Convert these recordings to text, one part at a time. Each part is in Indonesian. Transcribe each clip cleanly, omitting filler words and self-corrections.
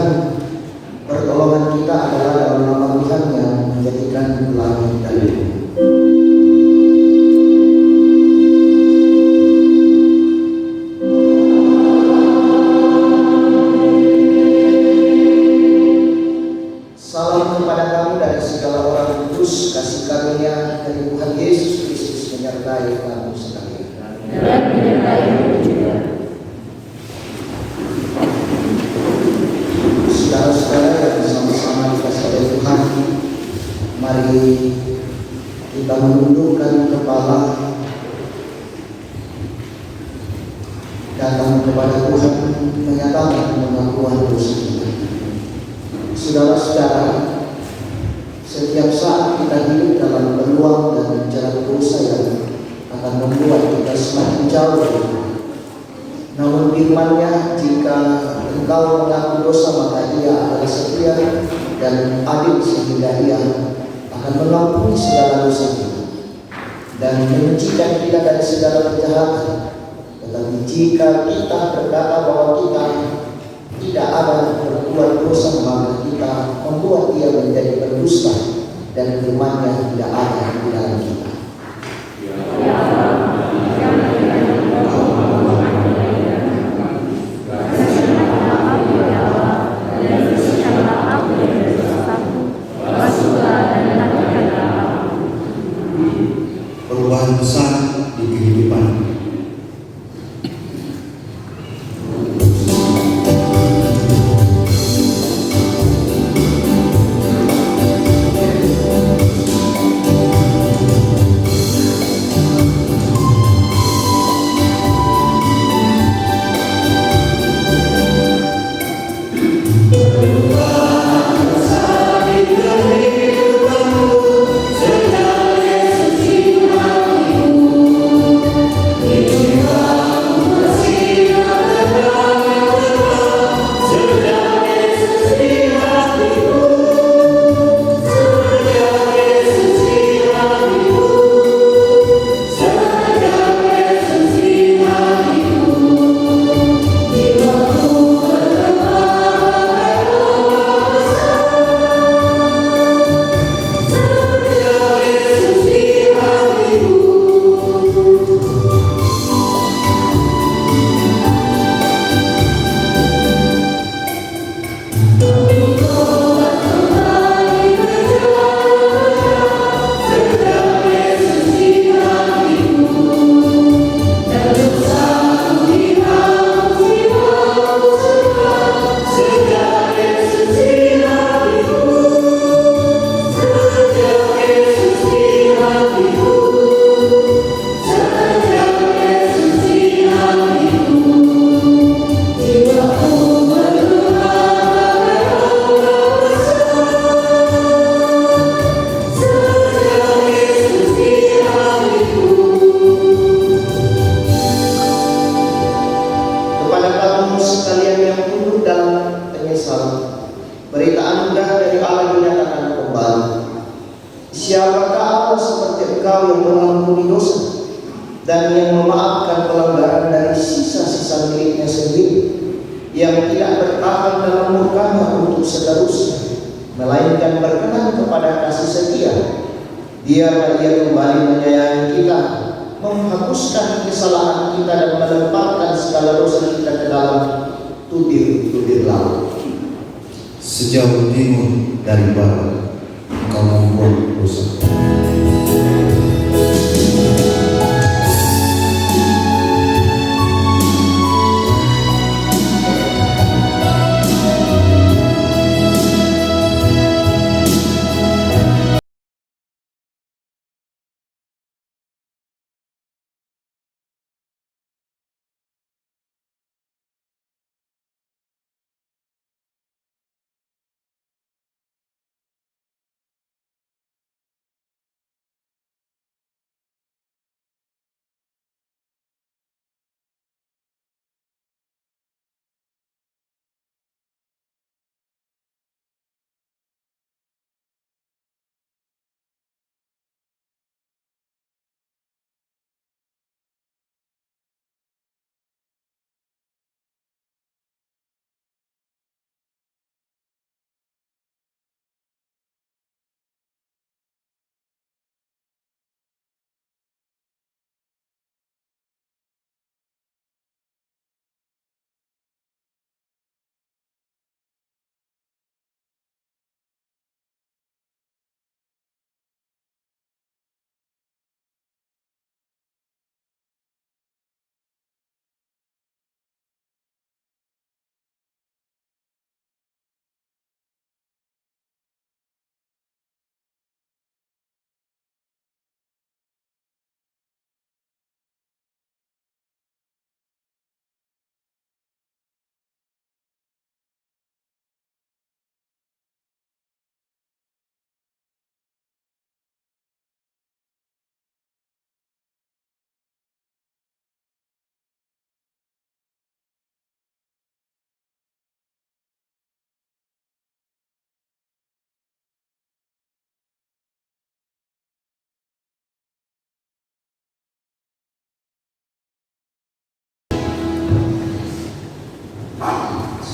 Tuhan, pertolongan kita adalah dalam nama Tuhan yang menjadikan langit dan bumi. Salam kepada kamu dari segala orang kudus, kasih karunia dari Tuhan Yesus Kristus menyertai kamu sekalian. Saudara-saudara yang sama-sama dikasih oleh Tuhan, mari kita menundukkan kepala, datang kepada Tuhan, menyatakan pengakuan dosa kita. Saudara-saudara, setiap saat kita hidup dalam peluang dan jerat dosa yang akan membuat kita semakin jauh dari Tuhan. Namun firman-Nya, jika engkau mengaku dosa maka Ia adalah setia dan adil sehingga Ia akan mengampuni segala dosa kita dan menyucikan kita dari segala kejahatan. Tetapi jika kita berkata bahwa kita tidak ada berbuat dosa, maka kita membuat Dia menjadi berdusta dan firman-Nya tidak ada di dalam kita. Perubahan besar di kehidupan. Berita anugerah dari Allah dinyatakan kembali. Siapakah Allah seperti engkau yang mengampuni dosa dan yang memaafkan pelanggaran dari sisa-sisa miliknya sendiri, yang tidak bertahan dalam murka-Nya untuk seterusnya, melainkan berkenan kepada kasih setia. Biarlah Ia kembali menyayangi kita, menghapuskan kesalahan kita dan melemparkan segala dosa kita ke dalam tubir-tubir laut. Sejauh timur dari barat, Engkau membuat dosa.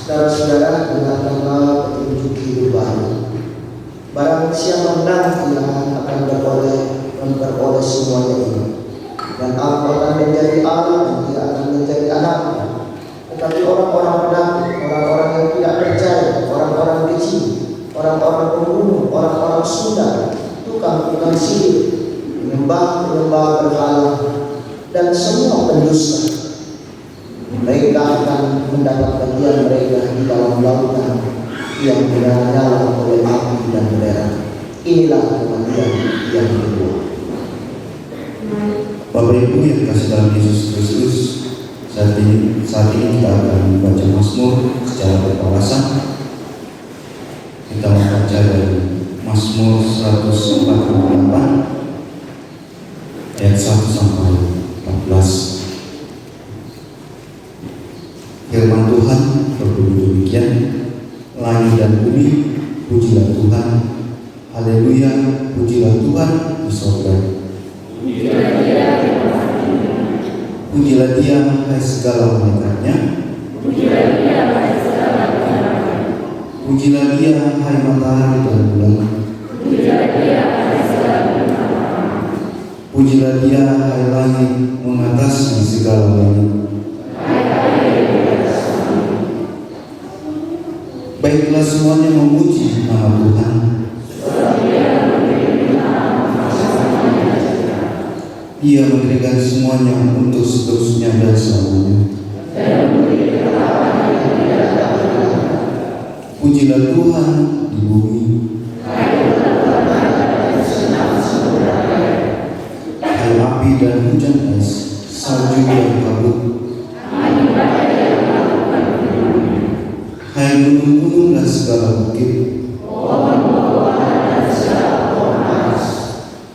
Saudara-saudara, dengarkanlah petunjuk hidup baru. Barang siapa menang, ia akan memperoleh semuanya ini. Dan aku akan menjadi Allah dan dia akan menjadi anaknya. Tetapi orang-orang penakut, orang-orang yang tidak percaya, orang-orang keji, orang-orang pembunuh, orang-orang sunnah, tukang-tukang sihir, penyembah-penyembah berhala, dan semua pendusta, mereka akan mendapat bagian mereka di dalam lautan yang menyala oleh api dan belerang. Inilah kematian yang kedua. Bapak Ibu yang kasih dalam Yesus Kristus, saat ini kita akan membaca Mazmur secara beralasan. Kita membaca dari Mazmur 148 ayat 1 sampai 14. Firman Tuhan berbunyi demikian, langit dan bumi, pujilah Tuhan, haleluya, pujilah Tuhan di sorga. Pujilah Dia, hai segala malaikatnya. Pujilah Dia, hai matahari dan bulan. Pujilah Dia, hai langit mengatasi segala langit. Baiklah semuanya memuji nama Tuhan. Ia memberikan semuanya untuk seterusnya dan selamanya. Pujilah Tuhan di bumi. Hai api dan hujan es, salju dan kabut. Hai gunung-gunung dan segala bukit.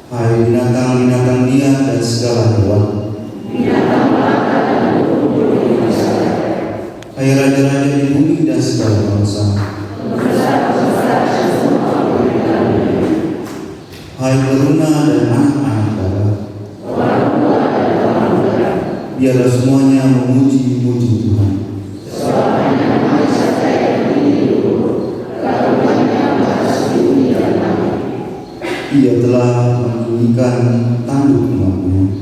Hai binatang-binatang liar dan segala hewan. Hai raja-raja di bumi dan segala bangsa. Hai teruna dan anak-anak darah. Biarlah semuanya memuji-muji Tuhan. Ia telah meninggikan tanduk umatnya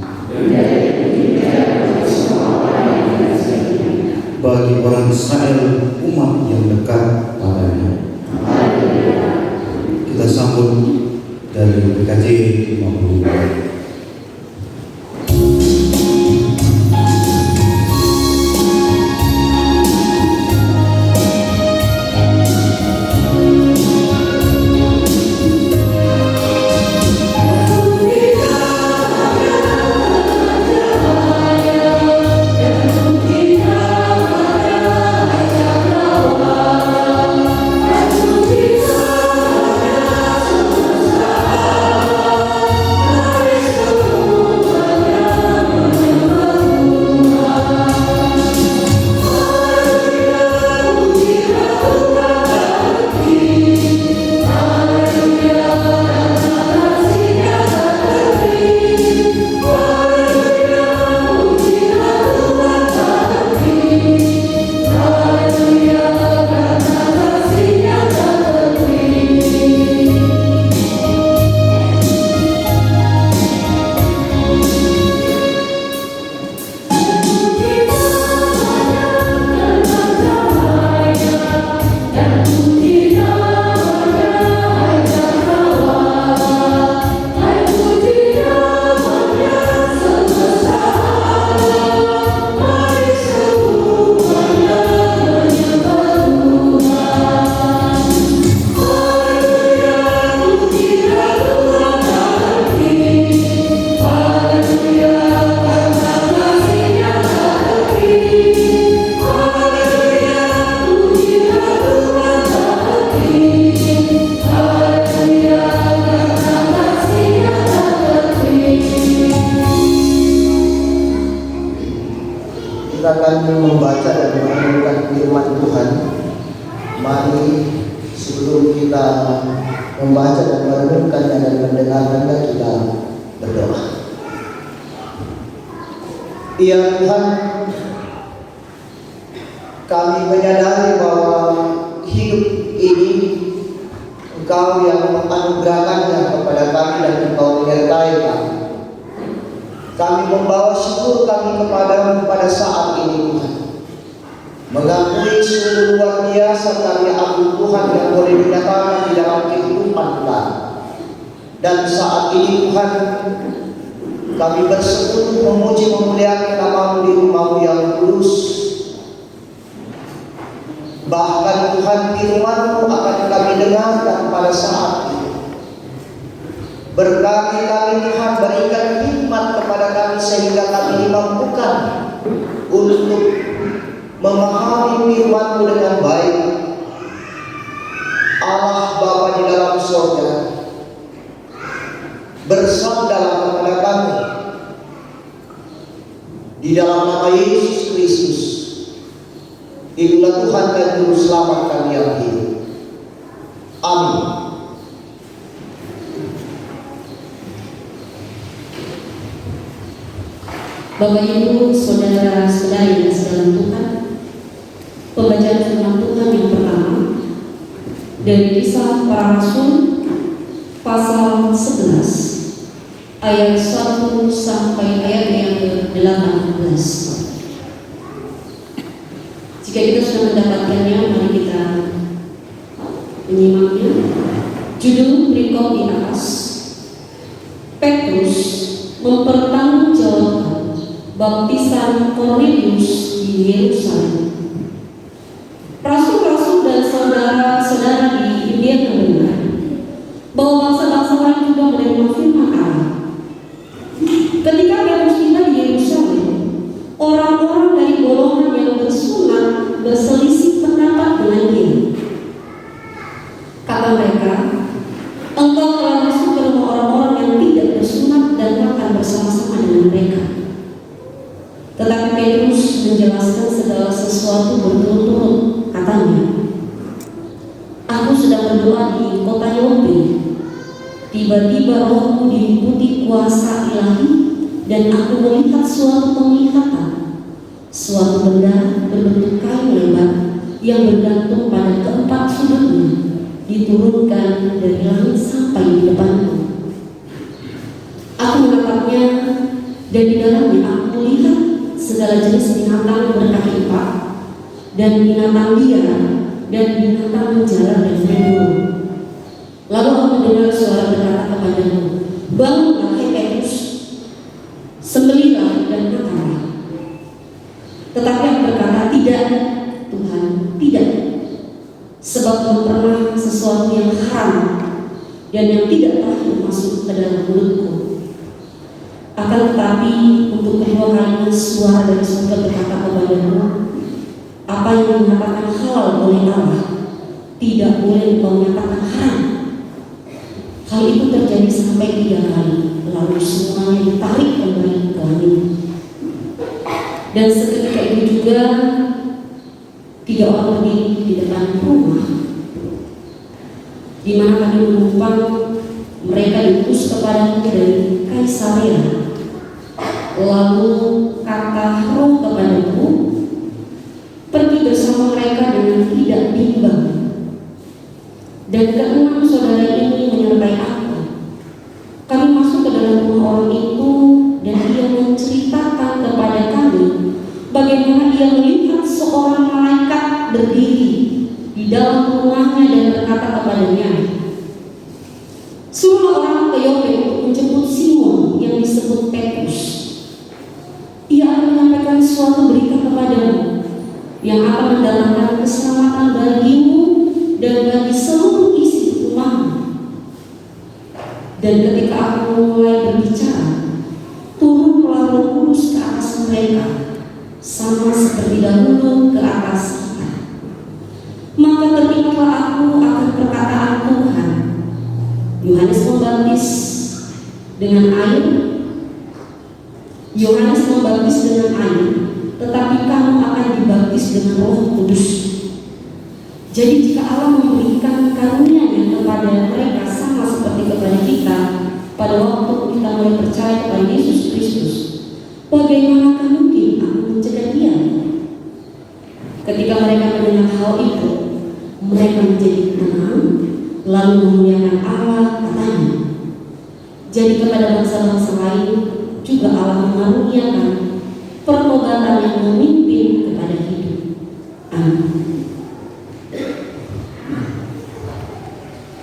bagi orang Israel, umat yang dekat padanya. Kita sambut dari PKJ 50. Kita akan membaca dan merenungkan firman Tuhan. Mari sebelum kita membaca dan merenungkannya dan mendengarkannya, kita berdoa. Ya Tuhan, Kami menyadari bahwa hidup ini Engkau yang menganugerahkannya kepada kami dan Engkau menyertai kami. Kami membawa syukur kami kepadamu pada saat ini Tuhan, mengakui sungguh luar biasa karya agung Tuhan yang boleh dinyatakan di dalam kehidupan kami. Dan saat ini Tuhan, kami bersekutu memuji memuliakan nama-Mu di rumah-Mu yang kudus. Bahkan Tuhan, firman-Mu akan kami dengarkan pada saat ini. Berkati kami Tuhan, berikan hikmat kepada kami sehingga kami dimampukan untuk memahami firman-Mu dengan baik. Allah Bapa di dalam surga, bersabdalah kepada kami di dalam nama Yesus Kristus, Itulah Tuhan dan Juru Selamat kami yang hidup. Amin. Bapak Ibu, saudara-saudari yang dalam Tuhan, pembacaan firman Tuhan yang pertama dari Kisah Para Rasul pasal 11 ayat 1 sampai ayat yang ke-18. Jika kita sudah mendapatkannya, mari kita menyimaknya. Judul berikut di atas: Petrus mempertanggungjawabkan baptisan Kornelius di Yerusalem. Rasul-rasul dan saudara-saudara di India mendengar bahwa bangsa-bangsa lain juga menerima firman Allah. Ketika Petrus tiba di Yerusalem, orang-orang dari golongan yang bersunat berselisih pendapat dengan dia. Kata mereka, engkau telah masuk ke rumah orang-orang yang tidak bersunat dan makan bersama-sama dengan mereka. Tetapi Petrus menjelaskan segala sesuatu berturut-turut. Katanya, aku sedang berdoa di kota Yope. Tiba-tiba rohku diliputi kuasa ilahi dan aku melihat suatu penglihatan, suatu benda berbentuk kain lebar yang bergantung pada keempat sudutnya diturunkan dari langit sampai di depanku. Aku menatapnya dan di dalamnya aku melihat segala jenis binatang berkaki empat dan binatang liar dan binatang menjalar dan berburu. Lalu aku mendengar suara berkata kepadaku, bangunlah hai Petrus, sembelihlah dan makanlah. Tetapi aku berkata, tidak Tuhan, tidak, sebab belum pernah sesuatu yang haram dan yang tidak terakhir masuk ke dalam mulutku. Akan tetapi untuk kedua kalinya suara dari surga berkata kepadamu, apa yang menyatakan halal oleh Allah tidak boleh engkau nyatakan haram. Hal itu terjadi sampai 3 kali, lalu semuanya ditarik kembali ke langit. Dan seketika itu juga 3 orang berdiri di depan rumah di mana kami menumpang. Mereka diutus kepadaku dari Kaisarea. Lalu kata roh kepadaku, pergi bersama mereka dengan tidak bimbang. Dan ke-6 saudara ini menyertai aku. Kami masuk ke dalam rumah orang itu dan ia menceritakan kepada kami bagaimana ia melihat seorang malaikat berdiri di dalam rumahnya dan berkata kepadanya, suruh orang ke Yope untuk menjemput Simon yang disebut Petrus. Ia akan menyampaikan suatu berita kepadamu yang akan mendatangkan keselamatan bagimu dan bagi seluruh isi rumahmu. Dan ketika aku mulai berbicara, turunlah Roh Kudus ke atas mereka, sama seperti dahulu ke atas kita. Maka teringatlah aku akan perkataan Tuhan. Yohanes membaptis dengan air, tetapi kamu akan dibaptis dengan Roh Kudus. Jadi jika Allah memberikan karunia-Nya kepada mereka sama seperti kepada kita pada waktu kita mulai percaya kepada Yesus Kristus, bagaimana mungkin aku mencegah dia? Ketika segala itu, mereka menjadi tenang, lalu memuliakan Allah, katanya. Jadi kepada bangsa-bangsa lain juga Allah mengaruniakan pertobatan yang memimpin kepada hidup. Amin.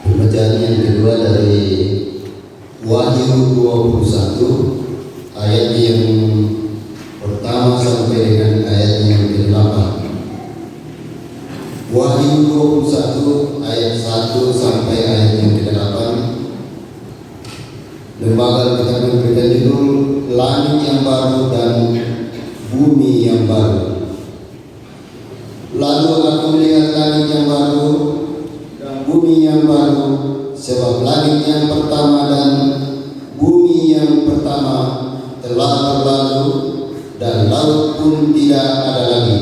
Pembacaan yang kedua dari Wahyu 21 ayat yang pertama sampai dengan ayat yang ke-8. Wahyu 21 ayat 1 sampai ayat yang ke-8. Lembaga kita memberikan judul Langit yang baru dan Bumi yang baru. Lalu aku melihat langit yang baru dan bumi yang baru, sebab langit yang pertama dan bumi yang pertama telah berlalu, dan laut pun tidak ada lagi.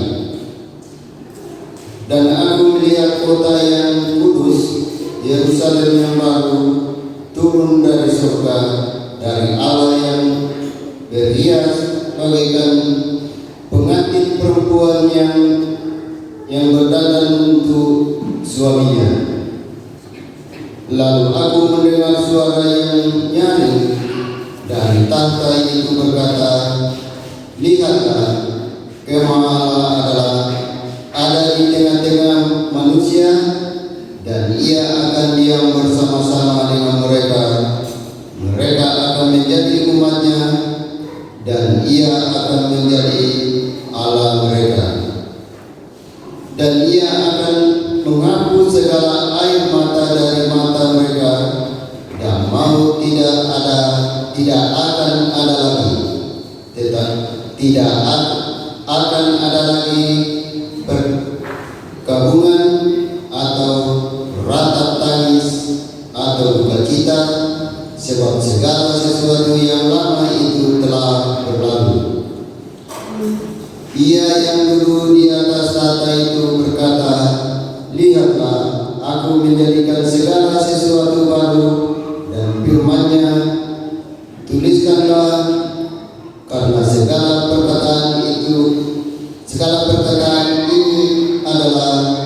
Dan aku melihat kota yang kudus, Yerusalem yang baru, turun dari surga, dari Allah yang berhias bagaikan pengantin perempuan yang berdandan untuk suaminya. Lalu aku mendengar suara yang nyaring dari tahta itu berkata, lihatlah, kemah Allah adalah ada di tengah-tengah manusia, dan ia akan diam bersama-sama dengan mereka. Mereka akan menjadi umatnya, dan ia akan menjadi Allah mereka. Dan ia akan menghapus segala air mata dari mata mereka, dan maut tidak akan ada lagi. Tidak akan ada lagi perkabungan atau ratap tangis atau duka cita, sebab segala sesuatu yang lama itu telah berlalu. Ia yang duduk di atas tahta itu berkata, lihatlah, aku menjadikan segala sesuatu baru, dan firman-Nya, tuliskanlah, karena segala perkataan ini adalah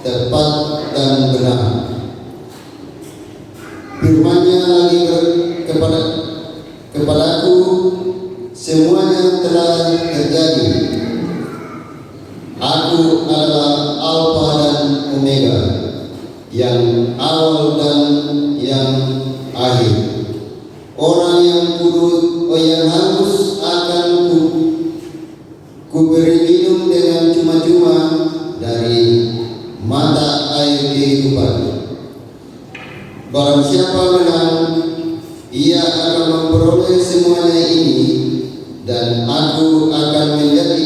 tepat dan benar. Firman-Nya lagi kepadaku, semuanya telah terjadi. Aku adalah Alfa dan Omega, yang awal dan yang akhir. Orang yang yang haus akan kuberi minum dengan cuma-cuma dari mata air kehidupan. Barang siapa menang, ia akan memperoleh semuanya ini, dan aku akan menjadi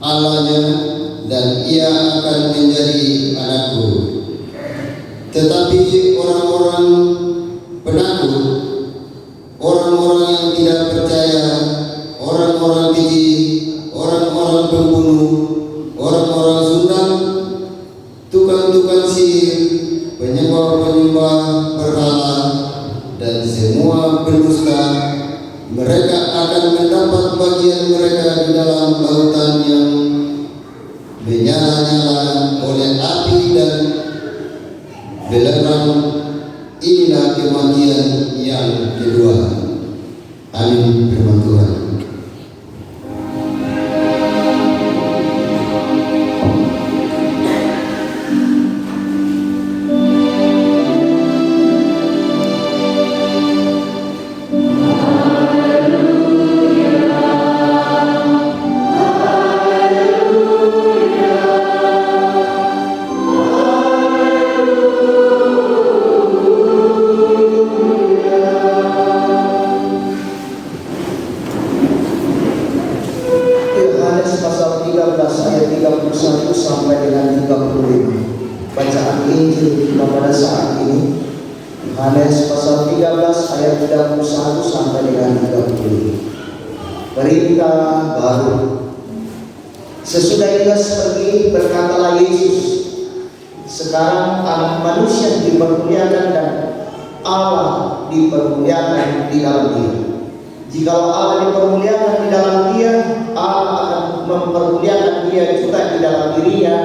Allahnya, dan ia akan menjadi anakku. Tetapi orang-orang penakut, orang-orang yang tidak percaya, orang-orang keji, orang-orang pembunuh, orang-orang sundal, tukang-tukang sihir, penyembah-penyembah berhala, dan semua pendusta, mereka akan mendapat bagian mereka di dalam lautan yang menyala-nyala oleh api dan belerang. Inilah kematian yang kedua. Amin, firman Tuhan. Pasal 13 ayat 31 sampai dengan 35. Bacaan Injil kita pada saat ini, Yohanes pasal 13 ayat 31 sampai dengan 35. Perintah baru. Sesudah Yudas pergi, berkatalah Yesus, sekarang Anak Manusia dipermuliakan dan Allah dipermuliakan di dalam Dia. Jikalau Allah dipermuliakan di dalam Dia, Allah akan mempermuliakan Dia juga di dalam dirinya,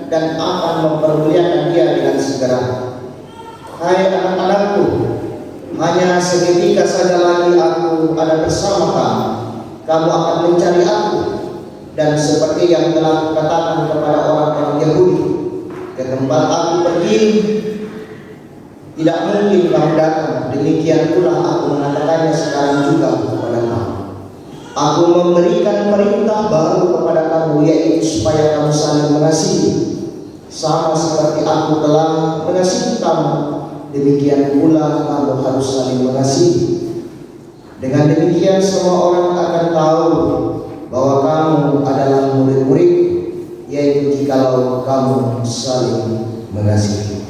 dan akan mempermuliakan dia dengan segera. Hai anak-anakku, hanya seketika saja lagi aku ada bersama kamu. Kamu akan mencari aku, dan seperti yang telah kukatakan kepada orang-orang Yahudi, ke tempat aku pergi tidak mungkin kamu datang. Demikian pula aku mengatakannya sekarang juga kepada kamu. Aku memberikan perintah baru kepada kamu, yaitu supaya kamu saling mengasihi. Sama seperti aku telah mengasihi kamu, demikian pula kamu harus saling mengasihi. Dengan demikian semua orang akan tahu bahwa kamu adalah murid-murid, yaitu jikalau kamu saling mengasihi.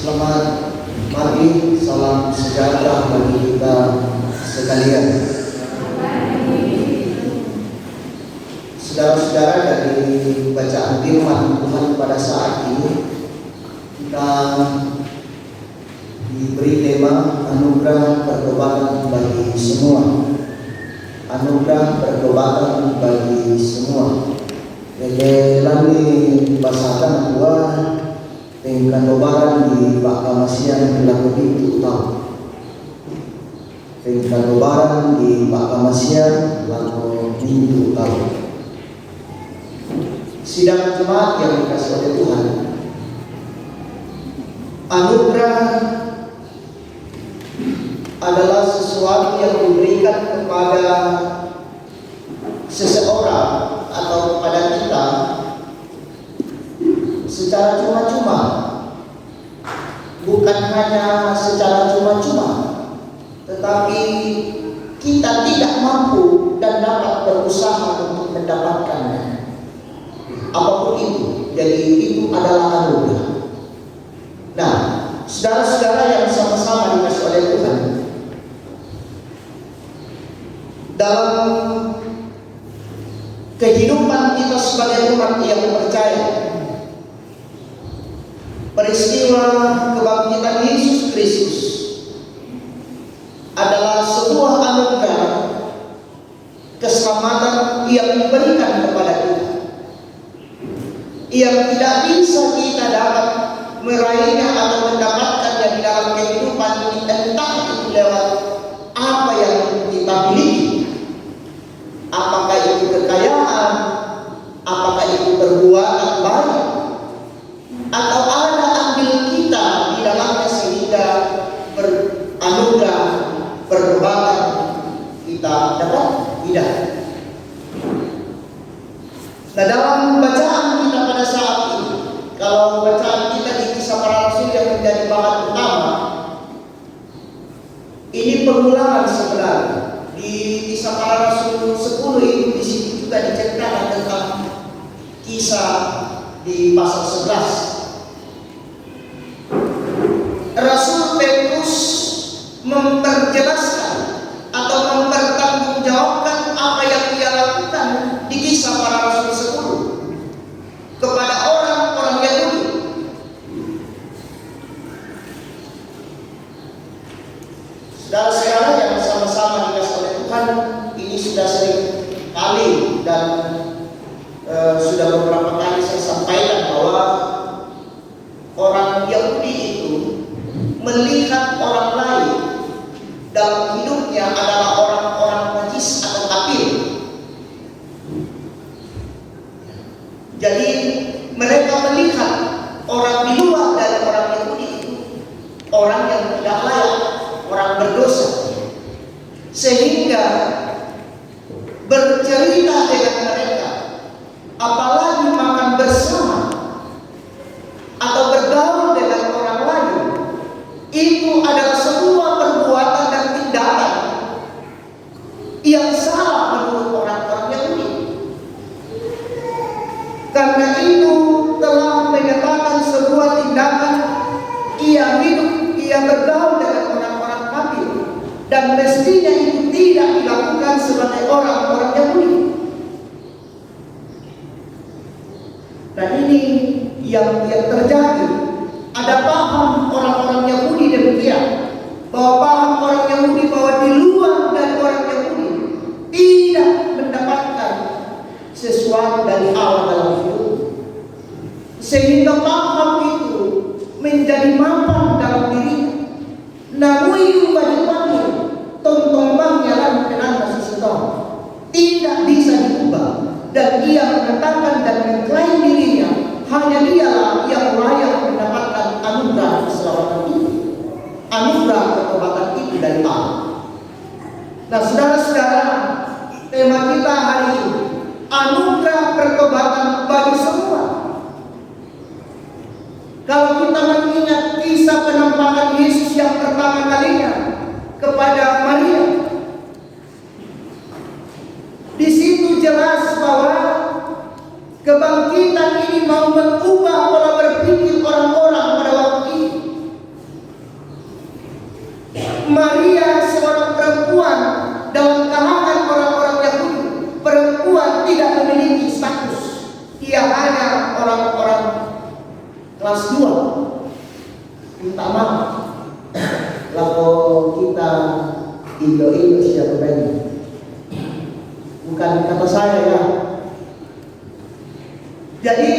Selamat pagi, salam sejahtera bagi kita sekalian. Saudara-saudara, dari bacaan firman Tuhan pada saat ini kita diberi tema anugerah pertobatan bagi semua. Anugerah pertobatan bagi semua. Jadi lagi bahasakan dua pengkatobaran di Pakamasian berlaku itu tahu. Pengkatobaran di Pakamasian berlaku itu tahu. Sidang jemaat yang dikasih oleh Tuhan, anugerah adalah sesuatu yang diberikan kepada seseorang atau kepada kita secara cuma-cuma, bukan hanya secara cuma-cuma, tetapi kita tidak mampu dan dapat berusaha untuk mendapatkannya. Apapun itu, jadi itu adalah anugerah. Nah, saudara-saudara yang sama-sama dikasih oleh Tuhan, dalam kehidupan kita sebagai umat yang percaya, peristiwa kebangkitan Yesus Kristus adalah sebuah anugerah keselamatan yang diberikan kepada kita, yang tidak bisa kita dapat meraihnya atau mendapatkannya di dalam kehidupan ini, entah itu lewat apa yang kita miliki, apakah itu kekayaan, apakah itu perbuatan baik, atau ada andil kita di dalamnya sehingga anugerah pertobatan kita dapat tidak. Nah, dalam bacaan kita pada saat ini, kalau bacaan kita di Kisah Para Rasul yang menjadi bahan utama, ini pengulangan sebenarnya. Di Kisah Para Rasul 10 itu di situ juga diceritakan tentang kisah di pasal 11. Rasul Petrus memperjelaskan atau mempertanggungjawabkan apa yang ia lakukan di Kisah Para Rasul 10 kepada orang-orang Yahudi. Saudara-saudara yang sama-sama dikasih oleh Tuhan, ini sudah sering kali dan sudah beberapa kali saya sampaikan bahwa orang Yahudi itu melihat orang lain dalam hidupnya adalah orang-orang najis atau kafir. Jadi mereka melihat orang di luar dari orang Yahudi itu orang yang tidak layak, orang berdosa, sehingga bercerita dengan mereka, apalagi makan bersama atau bergaul dengan orang lain, itu adalah sebuah perbuatan dan tindakan yang salah menurut orang-orang Yahudi. Karena itu telah menyatakan sebuah tindakan ia hidup, ia bergaul dengan orang-orang kafir, dan mestinya itu tidak dilakukan sebagai orang-orang Yahudi. Dan ini yang terjadi. Ada paham orang-orang Yahudi demikian, bahwa paham orang Yahudi bahwa di luar dari orang Yahudi tidak mendapatkan sesuatu dari Allah dalam hidup, sehingga paham itu menjadi mapan dalam dirinya. Namun itu bagi tontong bangnya lalu kenal sesuatu tidak bisa diubah, dan ia mengatakan dan mengklaim dirinya hanya dialah yang layak mendapatkan anugerah keselamatan itu, anugerah pertobatan itu dari Allah. Nah, saudara-saudara, tema kita hari ini anugerah pertobatan bagi semua. Kalau kita mengingat kisah penampakan Yesus yang pertama kalinya kepada Maria, di situ jelas bahwa kebangkitan ini mau mengubah pola berpikir orang-orang pada waktu itu. Maria seorang perempuan dalam kalangan orang-orang Yahudi, perempuan tidak memiliki status. Ia hanya orang-orang kelas 2. Minta maaf kalau kita Indo siapa banyak. Bukan kata saya ya. Jadi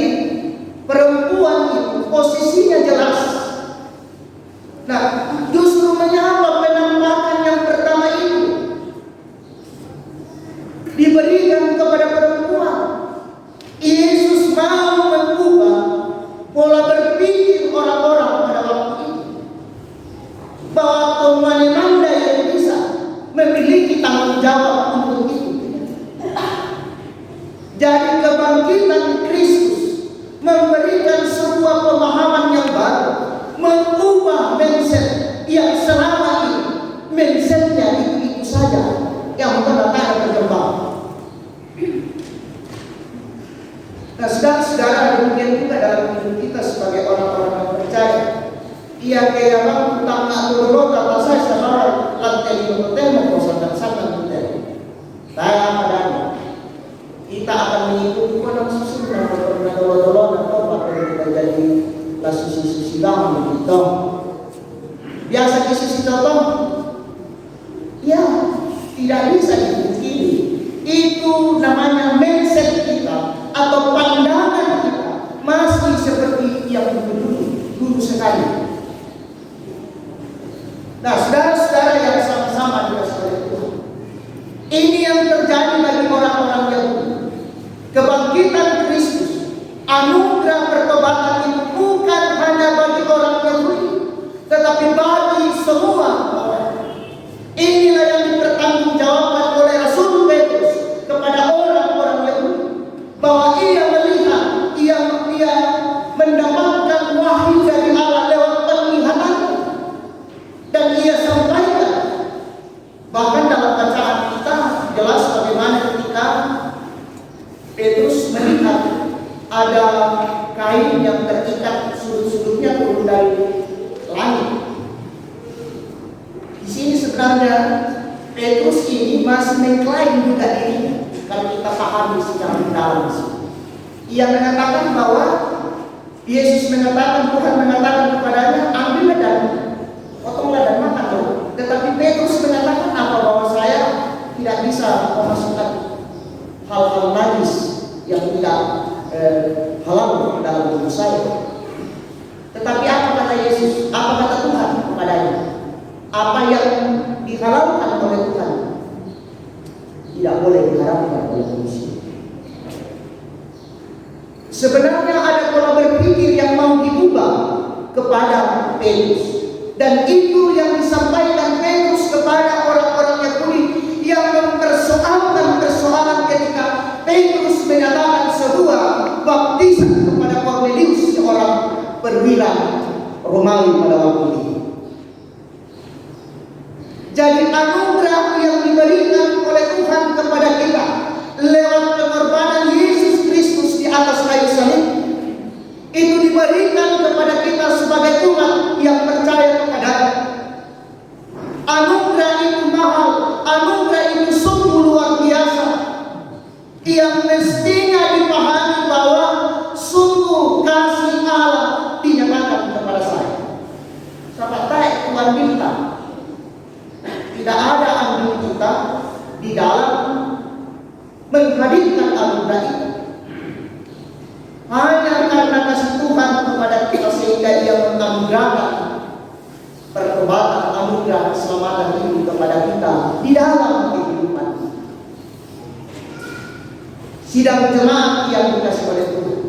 perempuan itu posisinya jelas. Nah, justru mengapa penampakan yang pertama itu diberikan kepada perempuan? Yesus mau mengubah pola berpikir orang-orang pada waktu itu, bahwa Tuhan yang bisa memiliki tanggung jawab untuk itu. Jadi kebangkitan Kristus memberikan sebuah pemahaman yang baru, mengubah mindset yang selama ini mindsetnya itu saja yang benar-benar berkembang. Nah, saudara-saudara, demikian juga dalam hidup kita sebagai orang-orang yang percaya. Ia kaya bang tentang dulu kata saya sekarang lantai di hotel mau sangat hotel. Saya padanya kita akan mengikuti orang susun dan dolo-dolo atau apa yang kita jadi la susi bang begitu. Biasa susi contoh, ya tidak bisa dipungkiri. Itu namanya mindset kita atau pandangan kita masih seperti yang dulu sekali. Nah, saudara-saudara yang sama-sama dikasih oleh Tuhan, ini yang terjadi bagi orang-orang Yahudi. Kebangkitan Kristus, anugerah pertobatan itu bukan hanya bagi orang Yahudi, tetapi bagi semua orang. Inilah yang dipertanggungjawabkan oleh Rasul Petrus kepada orang-orang Yahudi, bahwa ia melihat, ia mendapatkan wahyu dari Allah lewat penglihatan, dan ia sampaikan. Bahkan dalam bacaan kita jelas bagaimana ketika sebenarnya Petrus ini masih mengklaim juga dirinya. Kalau kita pahami secara mendalam, ia mengatakan bahwa Yesus mengatakan, Tuhan mengatakan kepadanya, ambillah dan potonglah dan makan dong. Tetapi Petrus mengatakan apa, bahwa saya tidak bisa memasukkan hal-hal najis yang tidak halal dalam tubuh saya. Tetapi apa kata Yesus? Apa kata Tuhan kepadanya? Apa yang dihalalkan oleh Tuhan tidak boleh diharamkan oleh manusia. Sebenarnya ada pola berpikir yang mau diubah kepada Petrus, dan itu yang disampaikan Petrus kepada orang-orang Yahudi yang mempersoalkan persoalan ketika Petrus menyatakan sebuah baptisan kepada Kornelius, seorang perwira Romawi pada waktu itu. Jadi anugerah yang diberikan oleh Tuhan kepada kita lewat pengorbanan Yesus Kristus di atas kayu salib itu diberikan kepada kita sebagai umat yang percaya kepadanya. Anugerah itu mahal, anugerah itu sungguh luar biasa, yang mestinya dipahami bahwa sungguh kasih Allah dinyatakan kepada saya. Sahabat Tuhan minta tidak ada andil kita di dalam menghadirkan anugerah itu. Hanya karena kasih Tuhan kepada kita sehingga Dia menganugerahkan pertobatan, anugerah keselamatan itu kepada kita di dalam kehidupan. Sidang jemaat yang dikasih oleh Tuhan.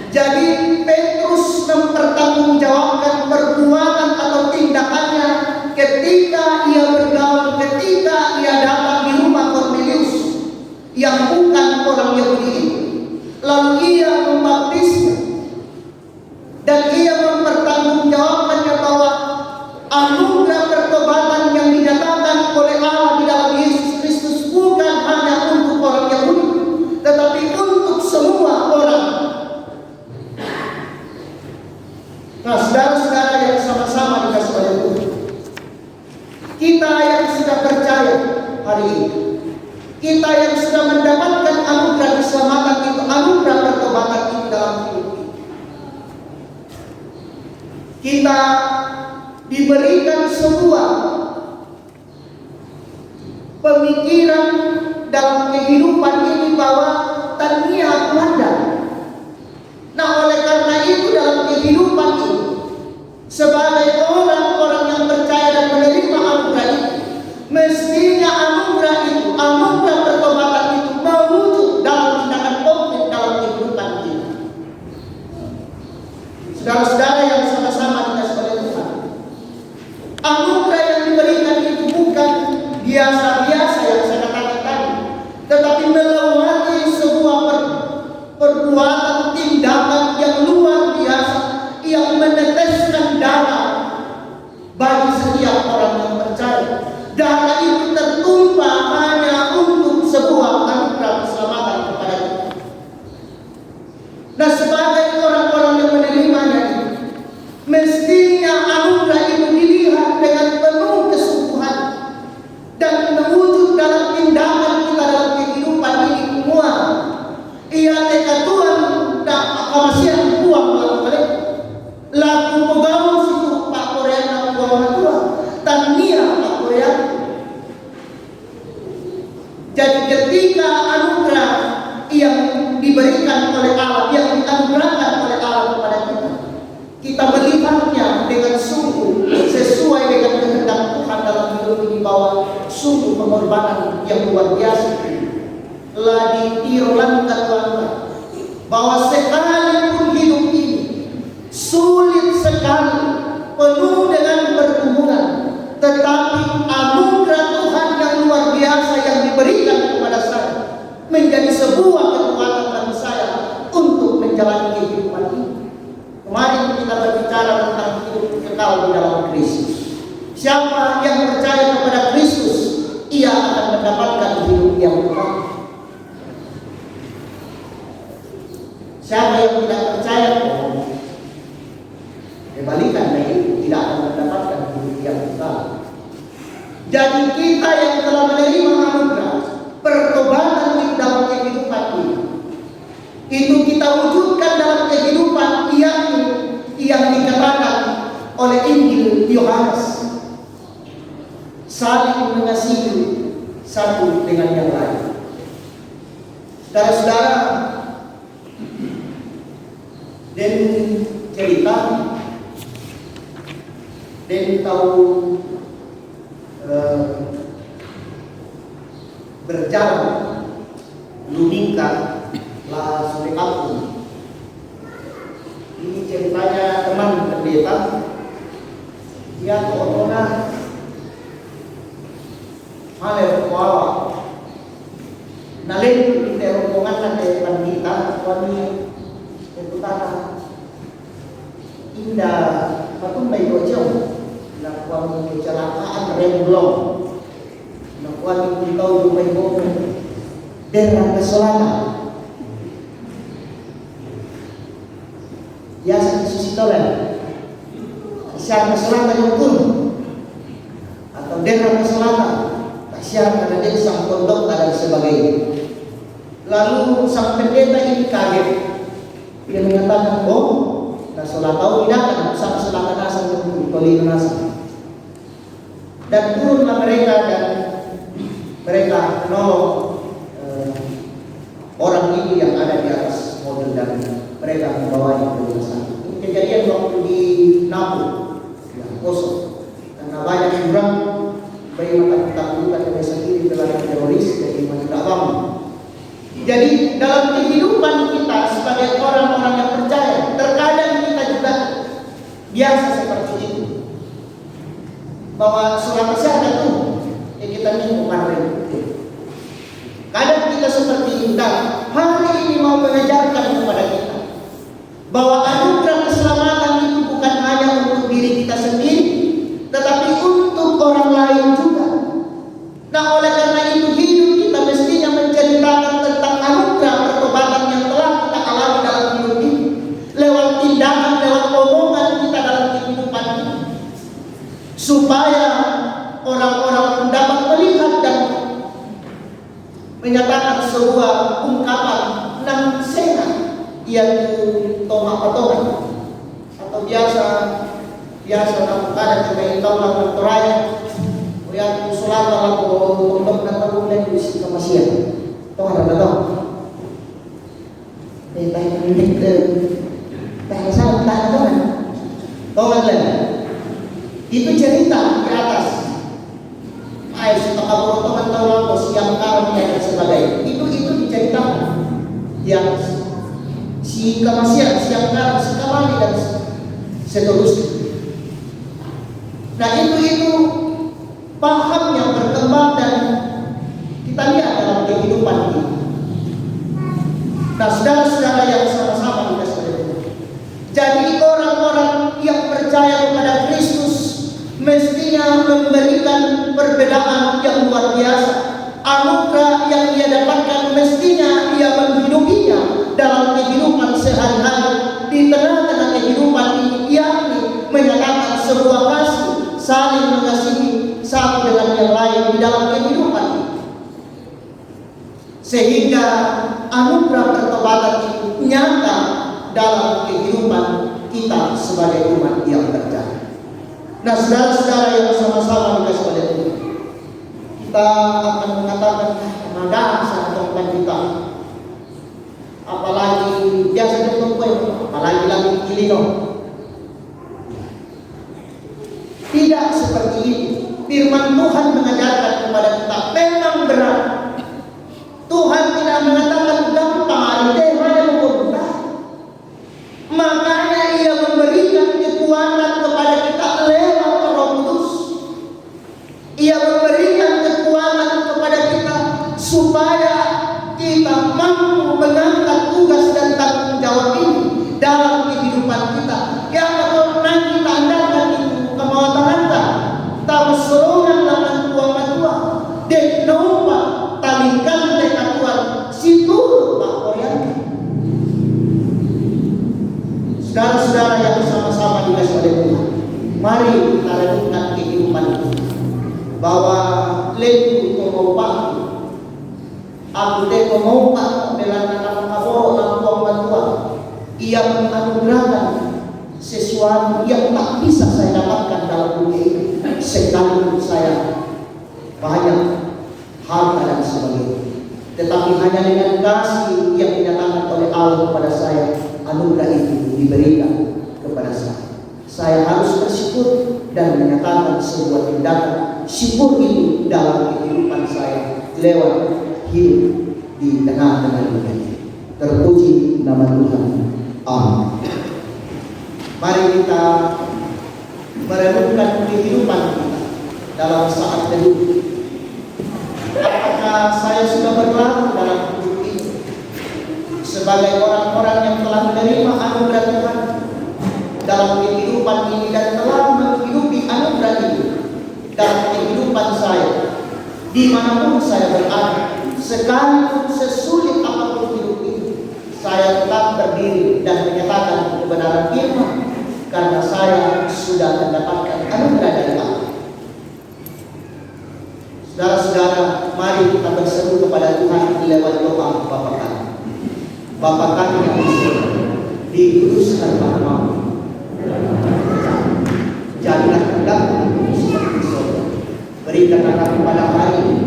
Jadi Petrus mempertanggungjawabkan perbuatan atau tindakannya ketika ia bergaul, ketika ia datang di rumah Kornelius yang bukan orang Yahudi itu. Lalu ia membaptisnya, dan ia mempertanggungjawabkannya bahwa anugerah pertobatan yang dinyatakan oleh Allah di dalam Yesus Kristus bukan hanya untuk orang Yahudi, tetapi untuk semua orang. Nah, saudara-saudara yang sama-sama dikasih oleh Tuhan, kita yang sudah percaya hari ini, kita yang sudah mendapatkan anugerah keselamatan itu, anugerah pertobatan itu dalam hidup kita diberikan sebuah pemikiran dalam kehidupan ini bahwa tania Tuhan. Nah, oleh karena itu dalam kehidupan ini sebagai orang-orang yang percaya dan menerima anugerah itu, mestinya anugerah itu, anugerah pertobatan itu mewujud dalam tindakan konkret dalam kehidupan kita. Saudara-saudara yang sama-sama dikasih oleh Tuhan, anugerah yang diberikan itu bukan biasa-biasa yang saya katakan tadi, tetapi melewati sebuah perbuatan tindakan yang luar biasa, yang meneteskan darah bagi setiap orang yang percaya. Darah itu tertumpah hanya untuk sebuah anugerah keselamatan kepada kita. Nah, sebagai orang-orang yang menerimanya itu, mestinya anugerah itu dilihat dengan penuh kesungguhan dan mewujud dalam tindakan kita dalam kehidupan ini semua. Ia tekad Tuhan tak kemasihan buang melakukan laku pegaul situ Pak Korea nak buang Tuhan tania Pak Korea. Jadi ketika anugerah yang diberikan oleh Allah, yang dianugerahkan oleh Allah kepada kita, kita melihatnya dengan sungguh sesuai dengan kehendak Tuhan dalam hidup ini, bahwa sungguh pengorbanan yang luar biasa telah ditirolangkan Tuhan, bahwa sekalipun hidup ini sulit sekali, penuh dengan pergumulan, tetapi anugerah Tuhan yang luar biasa yang diberikan kepada saya menjadi sebuah kekuatan bagi saya untuk menjalani kehidupan ini. Kemarin kita berbicara tentang hidup kekal di dalam Kristus. Siapa yang percaya kepada Kristus, ia akan mendapatkan hidup yang kekal. Siapa yang tidak percaya, kebalikan dari itu, tidak akan mendapatkan hidup yang kekal. Jadi kita yang telah menerima anugerah pertobatan di dalam kehidupan kita, itu kita wujudkan dalam kehidupan yang dikatakan oleh Injil Yohanes, saling mengasihi satu dengan yang lain. Saudara-saudara, dan cerita dan tahu berjalan lumingkar lah sore aku. Ini ceritanya teman pendeta, dia corona hal kuawa nalin di rombongan na depan kita kami itu tanah indah patumbay bocong na kami kecelakaan remblong na kami kitaw lumay bocong derang keselatan biasa disusitolan siang keselatan yung pun atau derang keselatan siang karena dia sang pondok dan sebagainya. Lalu sang pendeta ini kaget. Dia mengatakan, oh, nah sholat tahu tidak kan sama selatan asal tolin asal. Dan turunlah mereka dan mereka menolong orang ini yang ada di atas mobil dan mereka membawanya ke rumah sakit. Ini kejadian waktu di Napu, ya, kosong. Karena banyak orang bayi takut-takutan yang sendiri telah teroris dari tidak bangun. Jadi dalam kehidupan kita sebagai orang-orang yang percaya, terkadang kita juga biasa seperti itu. Bahwa selama saya itu, kita minggu kemarin. Kadang kita seperti itu. Hari ini mau mengajarkan kepada kita bahwa anugerah keselamatan itu bukan hanya untuk diri kita sendiri, tetapi untuk orang lain juga. Nah, oleh karena itu hidup kita mestinya menceritakan tentang anugerah pertobatan yang telah kita alami dalam hidup ini, lewat tindakan, lewat omongan kita dalam kehidupan ini, supaya orang-orang pun dapat melihat dan menyatakan sebuah ungkapan nang sena yaitu tomak-tomak atau biasa nang kada kaya itaw lang ng toraya o yan usulat lang po untuk nagpagulay ko si kamasiyan ito nga na ito tayo panilig tayo sa tayo lang itu cerita di atas ay sa pakaburotongan taw lang po siyang karam niya dan sebagainya itu diceritakan yang si kamasiyan siyang karam si kamali dan seterusnya. Nah itu paham yang berkembang dan kita lihat dalam kehidupan ini. Nah saudara-saudara yang sama-sama kita saudara. Jadi orang-orang yang percaya kepada Kristus mestinya memberikan perbedaan yang luar biasa. Anugerah yang ia dapatkan mestinya ia menghidupinya dalam kehidupan sehari-hari di tengah-tengah kehidupan ini, yakni menyatakan sebuah kasih, saling mengasihi satu dengan yang lain di dalam kehidupan ini. Sehingga anugerah pertobatan itu nyata dalam kehidupan kita sebagai umat yang percaya. Nah, saudara-saudara yang sama-sama dikasih oleh Tuhan, kita akan mengatakan mengadakan satu kita. Apalagi biasa ditunggu, apalagi lagi kilino. Tidak seperti itu. Firman Tuhan mengajarkan kepada kita memang berat. Tuhan tidak mengatakan gampang, makanya ia memberikan kekuatan kepada kita lewat Roh Kudus. Ia memberikan kekuatan kepada kita supaya kita mampu mengangkat tugas dan tanggung jawab ini dalam kehidupan kita. Yang kalau nanti kita andalkan itu kemauan-anda, tahu serongan laman tua-tua, dan nomor talingkan dekatuan situ Pak Korea. Saudara-saudara yang sama-sama dikasih oleh Tuhan, mari kita renungkan kehidupan kita. bahwa leku komopaku aku te komopa belanda kapakaboro ng buang bantuan ia menganugerahkan sesuatu yang tak bisa saya dapatkan dalam dunia ini sekalipun saya banyak harta dan sebagainya, tetapi hanya dengan kasih yang dinyatakan oleh Allah kepada saya, anugerah itu diberikan kepada saya. Saya harus bersyukur dan menyatakan sebuah tindakan syukur itu dalam kehidupan saya lewat hidup di tengah-tengah dunia ini. Terpuji nama Tuhan. Amin. Mari kita merenungkan kehidupan kita dalam saat teduh. Apakah saya sudah berlaku dalam hidup ini sebagai orang-orang yang telah menerima anugerah Tuhan dalam kehidupan ini dan telah menghidupi anugerah itu dalam kehidupan saya dimanapun saya berada, sekalipun sesulit apapun hidup ini, saya tetap berdiri dan menyatakan kebenaran firman karena saya sudah mendapatkan anugerah dari Allah. Saudara-saudara, mari kita berseru kepada Tuhan lewat doa Bapa kami. Bapa kami yang di surga, dikuduskan namamu. Jadilah kehendakmu seperti di surga. Berikanlah kami pada hari ini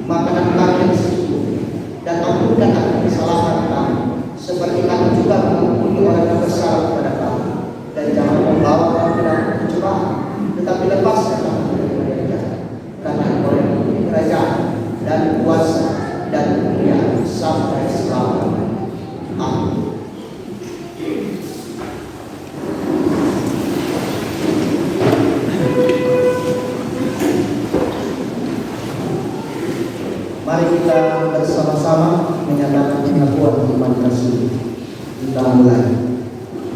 makanan kami yang secukupnya, dan ampunkan akan kesalahan kami, seperti kami juga mengampuni orang yang bersalah kepada kami. Dan jangan membawa kami ke dalam pencobaan, tetapi lepaskan kami dari jahat. Karena Engkau yang mempunyai kerajaan dan kuasa dan kemuliaan sampai selamanya. Amin. Mari kita bersama-sama menyatakan pengakuan iman Rasul. Kita mulai.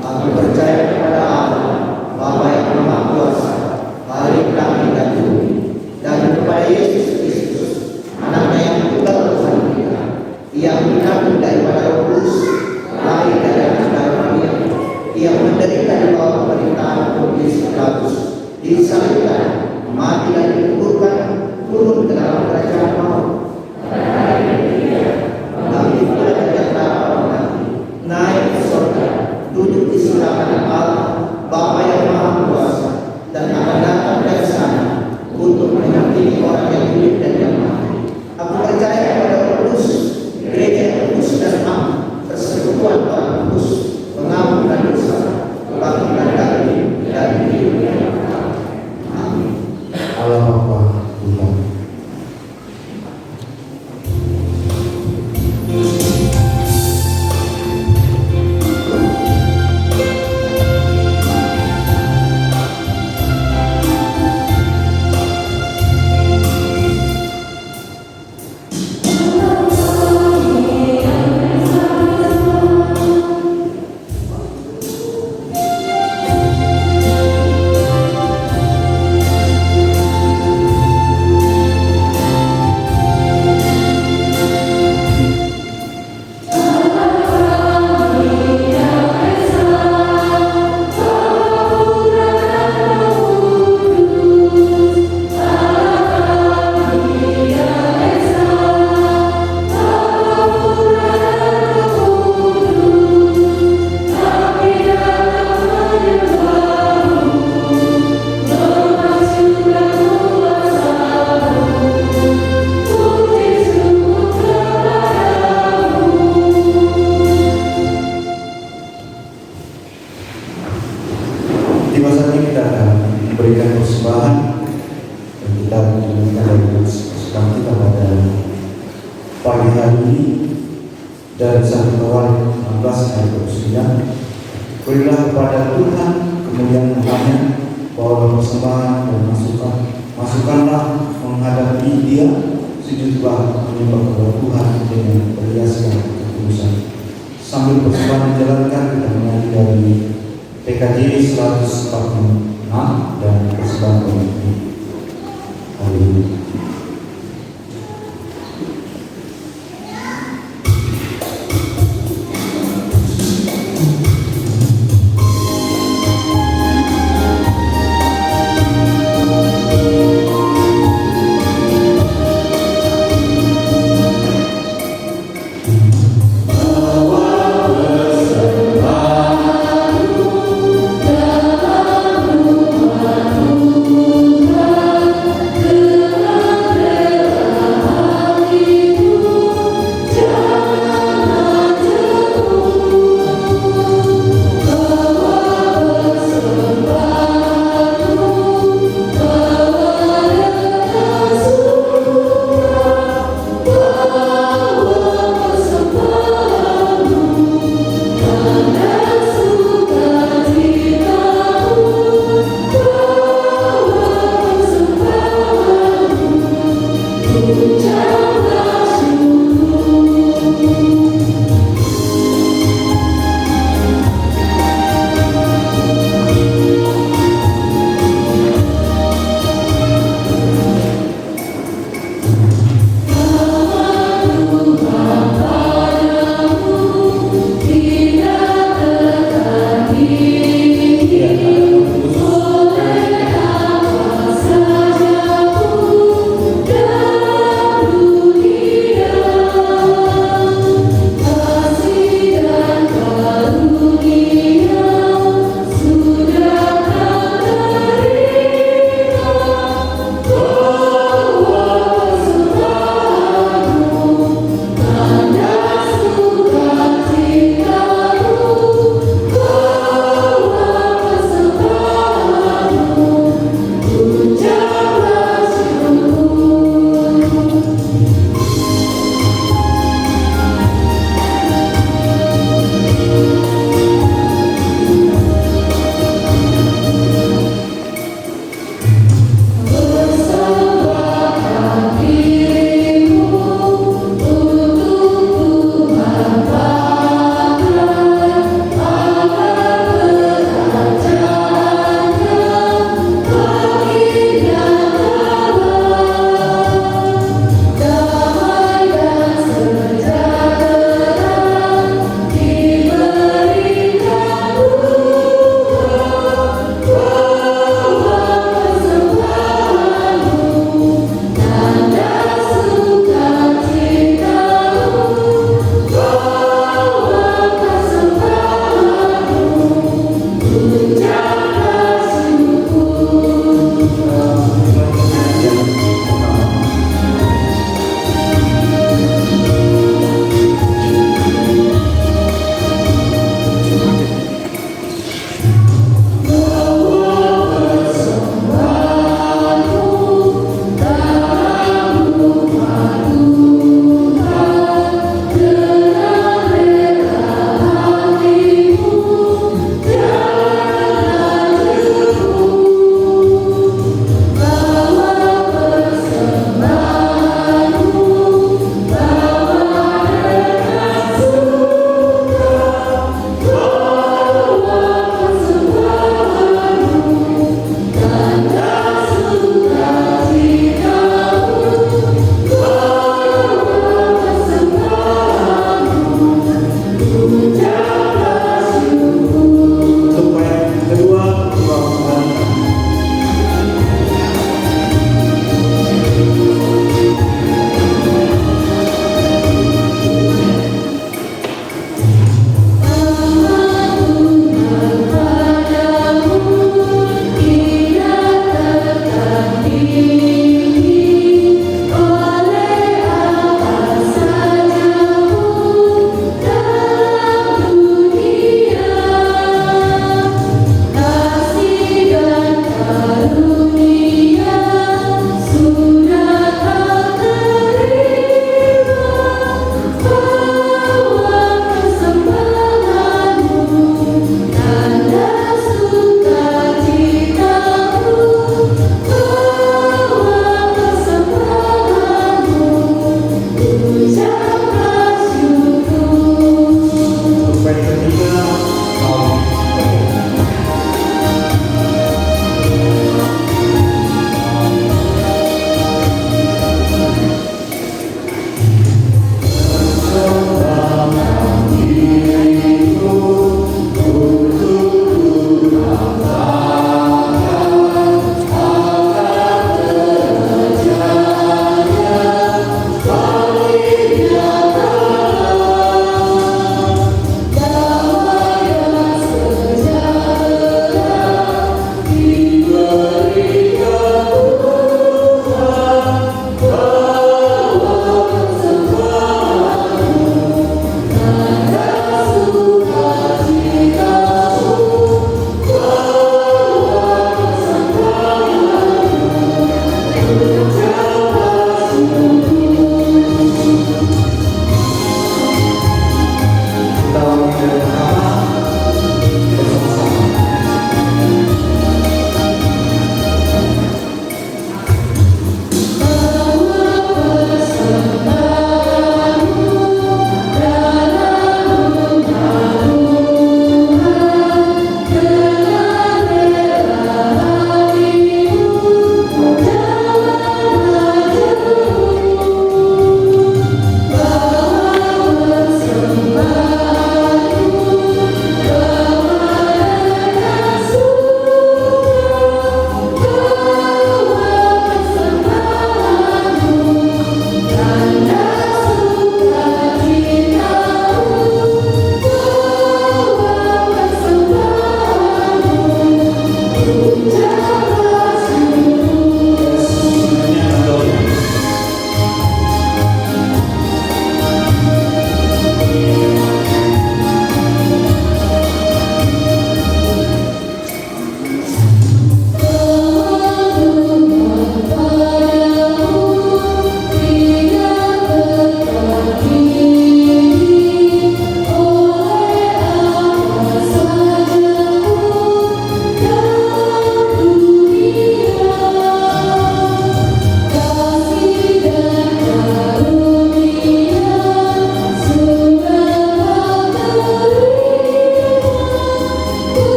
Aku percaya kepada Allah, Bapa yang Maha Kuasa, Bapa kami dan bumi, dan kepada Yesus Kristus, Anaknya yang tunggal Tuhan kita, yang dikandung daripada Roh Kudus, lahir dari anak Maria, yang menderita di bawah pemerintahan Pontius Pilatus, disalibkan, mati dan dikuburkan, turun ke dalam kerajaan maut. Tapi pula dari antara orang mati, naik ke surga, duduk di sebelah kanan Allah, Bapa yang Maha Kuasa, dan akan datang dari sana untuk menghakimi orang yang hidup dan yang mati. Aku percaya kepada Roh Kudus, gereja yang kudus dan aman, persekutuan orang kudus, pengampunan dosa, kebangkitan dari dan hidup yang kekal. Amin. Allah Bapa Tuhan. Tiba saatnya kita akan memberikan persembahan dan kita menunjukkan persembahan kita pada pagi hari ini dari 1 Kawal 16 ayat 29. Berilah kepada Tuhan kemuliaan namanya, bawalah persembahan dan masukkanlah menghadapi Dia, sujudlah menyembah kepada Tuhan dengan berhiaskan kekudusan. Sambil persembahan dijalankan, kita menyanyi dari PKJ 146 dan persembahan ini. Haleluya.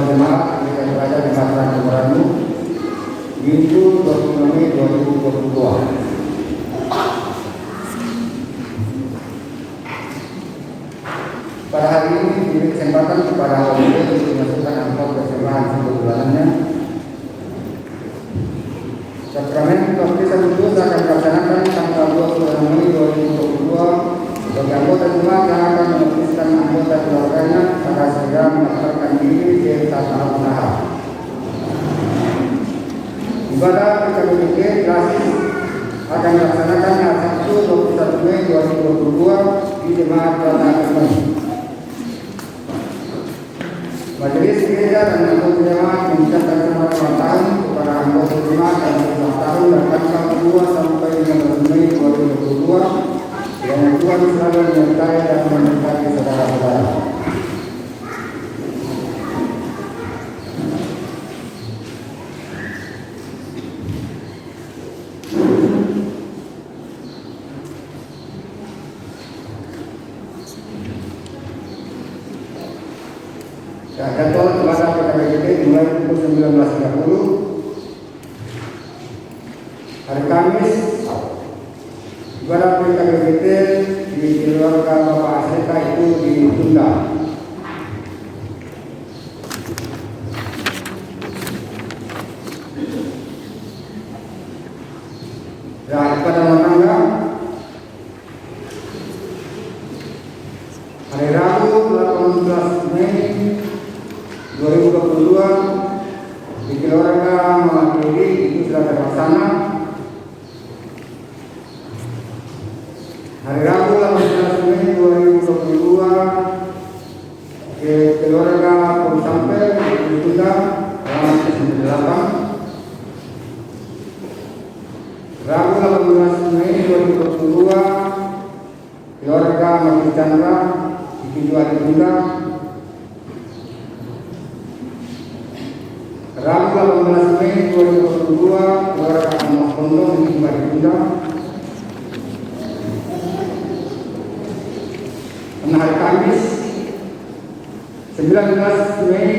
Jemaat Gereja Pelajar Jemaat Transmeranmu Minggu 25 Mei 2022. Pada hari ini diberi kesempatan kepada OMB untuk memasukkan amplop persembahan untuk bulanannya. Sakramen baptisan kudus akan dilaksanakan tanggal 26 Mei 2022 bagi anggota jemaat yang akan membaptiskan anggota keluarganya akan segera mendaftarkan diri di tahap tahap. Ibadah PKBG gratis akan dilaksanakan hari Sabtu 21 Mei 2022 di Jemaat Plata Akademi. Majelis Gereja dan anggota jemaat mengucapkan selamat ulang tahun kepada anggota jemaat yang ulang tahun dari tanggal 2 sampai 15 Mei 2022. Yang Tuhan selalu menyertai dan memberkati saudara-saudara. Jadwal ibadah PKBG dimulai pukul 19.30. Hari Kamis ibadah PKBG di keluarga Bapak Aseka itu ditunda. Dan ibadah rumah tangga hari Rabu 18 Mei 2022 di keluarga Malatiri itu sudah terlaksana. Hari Rabu 18 Mei 2022 ke keluarga Pun Sampai ditunda dalam 98. Rabu 18 Mei 2022 keluarga Mati Chandra di ditunda. Rabu 18 Mei 2022 keluarga Amos Pondok ditunda. Hari Kamis 19 Mei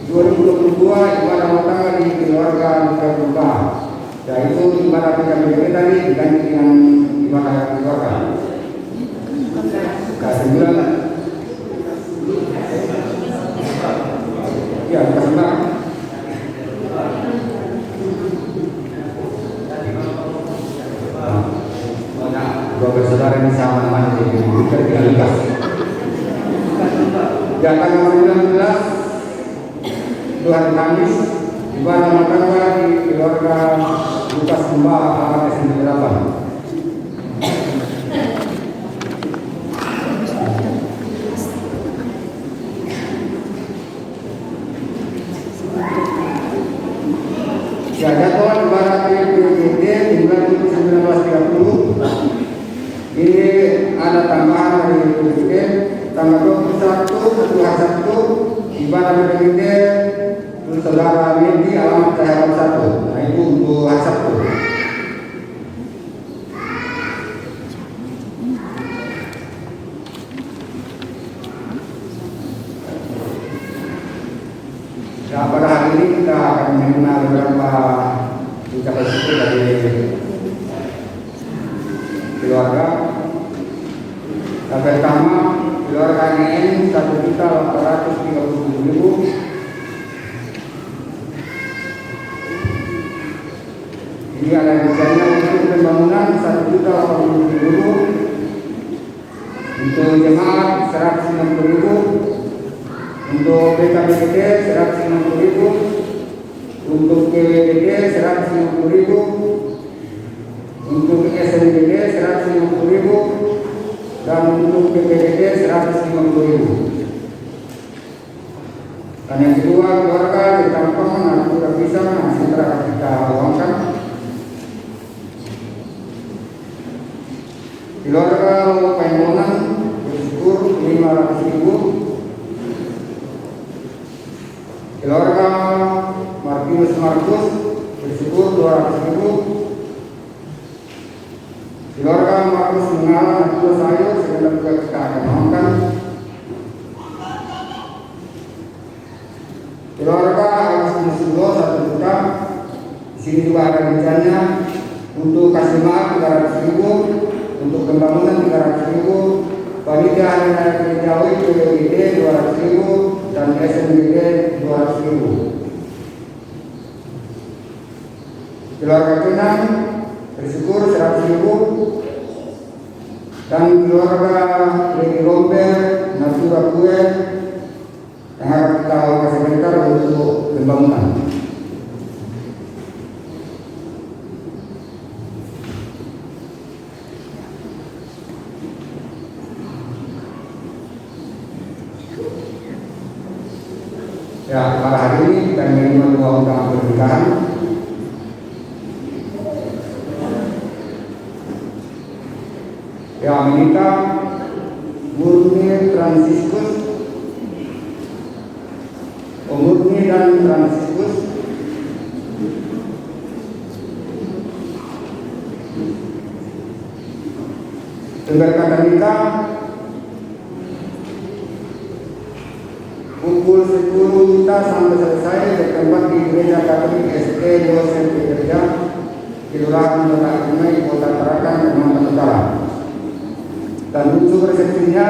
2022 ibadah rumah tangga di keluarga Luka Berubah, yaitu ibadah PKBG tadi diganti dengan ibadah keluarga. Kesembilan, ya kesembilan. Dua bersaudara ini sama teman di Ligas. Dan tanggal 19 itu hari Kamis ibadah rumah tangga di keluarga Lukas Mbak Alamat S98. Ya, jadwal ibadah PKBG dimulai pukul 19.30. Ini ada tambahan dari PKBG tanggal 21 Sabtu ibadah PKBG untuk saudara Medi alamat Cahaya 1. Nah itu untuk hari Sabtu. Nah, pada hari ini kita akan menerima beberapa ucapan syukur dari keluarga. Yang pertama, keluarga NN 1.837.000. Ini ada misalnya untuk pembangunan 1.087.000. Untuk jemaat 190.000. Untuk PKBG 150.000, untuk KWBG 150.000, untuk SNBG 150.000, dan untuk PPBG 150.000. Dan yang kedua, keluarga di Tampang Natura Pisang masih telah kita uangkan. Keluarga Paimonan bersyukur 500.000. Keluarga Martinus Markus bersyukur 200.000. Keluarga Markus Mengalah dan Tuan Sayur segala juga kita akan mohonkan. sini juga ada rinciannya. Untuk kasih maaf 300.000, untuk pembangunan 300.000, panitia hari raya Jawi PBGD 200.000 dan SMGD 200.000. Keluarga Pinang bersyukur 100.000 dan keluarga Lady Romper Natura Kue yang harus kita kasih bentar untuk pembangunan. Ya, pada hari ini kita menerima 2 undangan pernikahan. Yang menikah Murni Franciscus, Murni dan Franciscus, berkata nikah pukul 10 kita sampai selesai bertempat di Gereja Katolik ST Yosef Pekerja, Kelurahan Kota Dumai, Kota Tarakan, Kalimantan Utara. Dan untuk resepsinya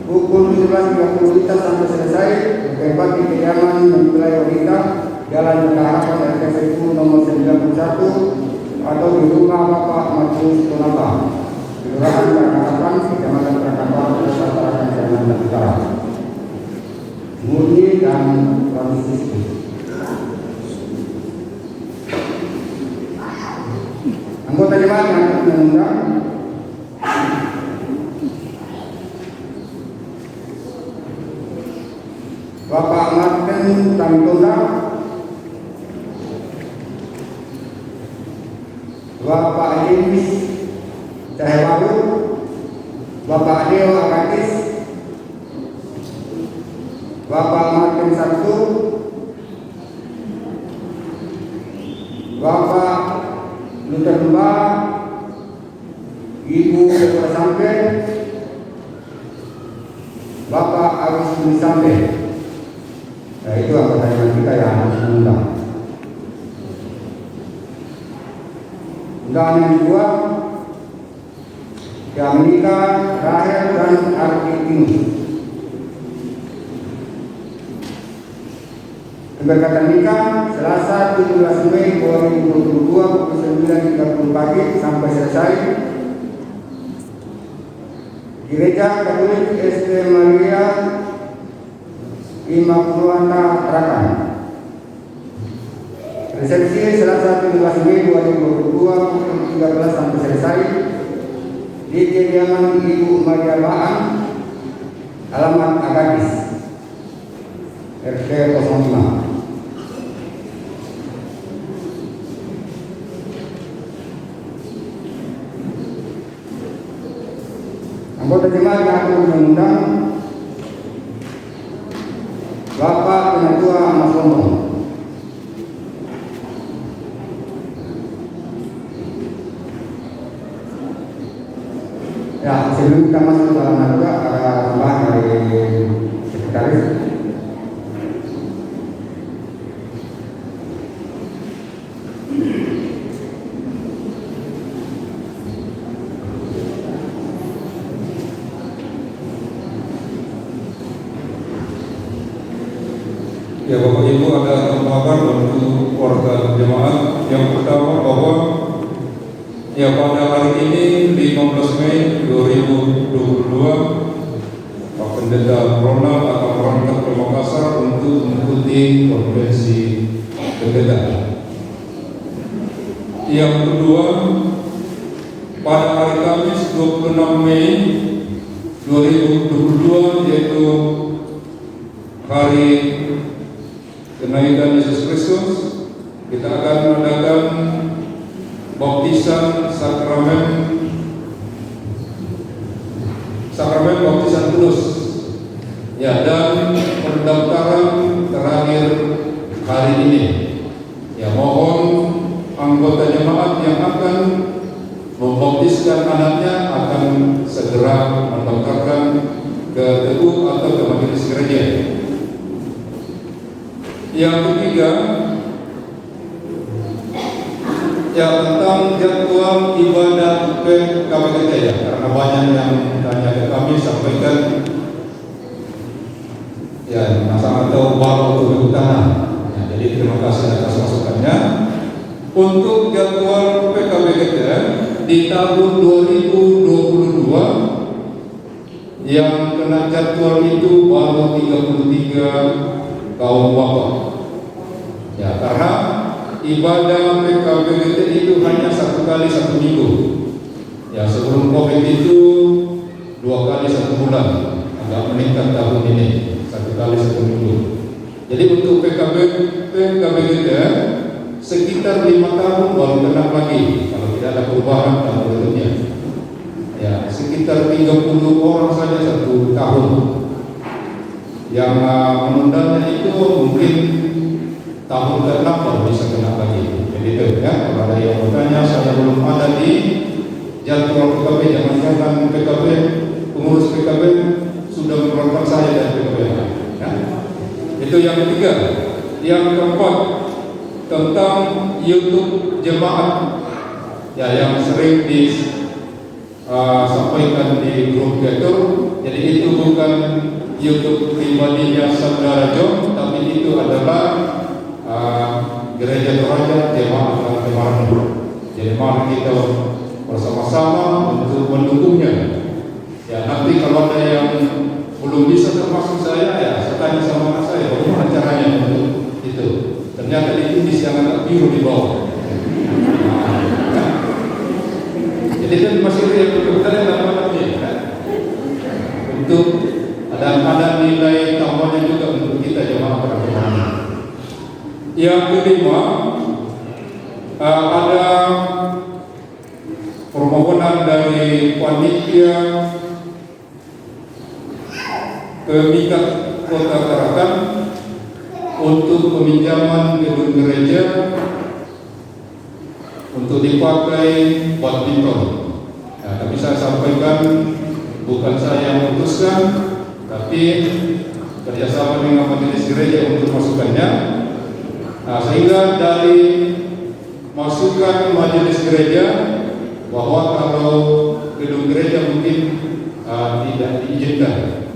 pukul 17.30 kita sampai selesai bertempat di kediaman mempelai wanita Jalan Harapan RT 1 nomor 91 atau di rumah Bapak Matius Tonapa, Kelurahan Harapan, Kecamatan Tarakan, Kota Tarakan, Kalimantan Utara. Murni dan Franciscus. Anggota jemaat yang mengundang Bapak Martin Tamitonda, Bapak James Cahewaru, Bapak Deo Akatis, Bapak Martin Sabtu, Bapak Luther Mbak, Ibu Dewa Sampai, Bapak Agus Sampai. Nah, itu anggota kita yang mengundang. Undangan yang kedua, yang menikah Rahel dan Arkitinus. Berkata nikah Selasa 17 Mei 2022 pukul 9.30 pagi sampai selesai Gereja Katolik ST Maria Immaculata Tarakan. Resepsi Selasa 17 Mei 2022 pukul 13 sampai selesai di kediaman Ibu Maria Baan, alamat Agatis, RT 05. Anggota jemaat yang akan mengundang Bapak Penatua Mas Lombong. Ya, sebelum kita masuk dalam natura ada tambahan dari sekretaris. Ya Bapak Ibu, ada tambahan untuk warga jemaat. Yang pertama bahwa ya pada hari ini 15 Mei 2022 Pak Pendeta Ronald akan berangkat ke Makassar untuk mengikuti konferensi pendeta. Yang kedua, pada hari Kamis 26 Mei 2022 yaitu hari kenaikan Yesus Kristus, kita akan mengadakan baptisan sakramen baptisan kudus. Ya, dan pendaftaran terakhir hari ini. Ya, mohon anggota jemaat yang akan membaptiskan anaknya akan segera mendaftarkan ke TU atau ke majelis gereja. Yang ketiga, Ya, tentang jadwal ibadah PKBGT ya, karena banyak yang tanya ke kami, sampaikan ya sangat tahu baru untuk tanah. Ya, jadi terima kasih atas masukannya. Untuk jadwal PKBGT di tahun 2022 yang kena jadwal itu baru 33 kaum bapak. Ya, karena ibadah PKBGT itu hanya 1 kali 1 minggu. Ya, sebelum COVID itu 2 kali 1 bulan. Agak meningkat tahun ini 1 kali 1 minggu. Jadi untuk PKBGT sekitar 5 tahun baru kena lagi kalau tidak ada perubahan dalam bentuknya. Ya, sekitar 30 orang saja 1 tahun. Yang menundanya itu mungkin tahun ke-6 baru bisa kena lagi. Jadi itu ya, kalau ada yang bertanya, saya belum ada di jadwal PKB, jangan-jangan PKB, pengurus PKB sudah mengeluarkan saya dari PKB ya. Itu yang ketiga. Yang keempat, tentang YouTube jemaat ya, yang sering disampaikan di grup Getur. Jadi itu bukan YouTube pribadinya Saudara John, tapi itu adalah Gereja Toraja Jemaat Jemaat. Jadi mari kita bersama-sama untuk mendukungnya. Ya, nanti kalau ada yang belum bisa termasuk saya, ya saya tanya sama anak saya bagaimana caranya untuk itu. Ternyata ditulis yang agak biru di bawah. Ya. Jadi kan masih kita namanya kan? Untuk ada nilai tambahnya juga untuk kita jemaat perempuan. Yang kelima, ada permohonan dari panitia Pemikat Kota Tarakan untuk peminjaman gedung gereja untuk dipakai badminton. Nah, tapi saya sampaikan bukan saya yang memutuskan, tapi kerjasama dengan majelis gereja untuk masukannya. Nah, sehingga dari masukan majelis gereja bahwa kalau gedung gereja mungkin tidak diizinkan,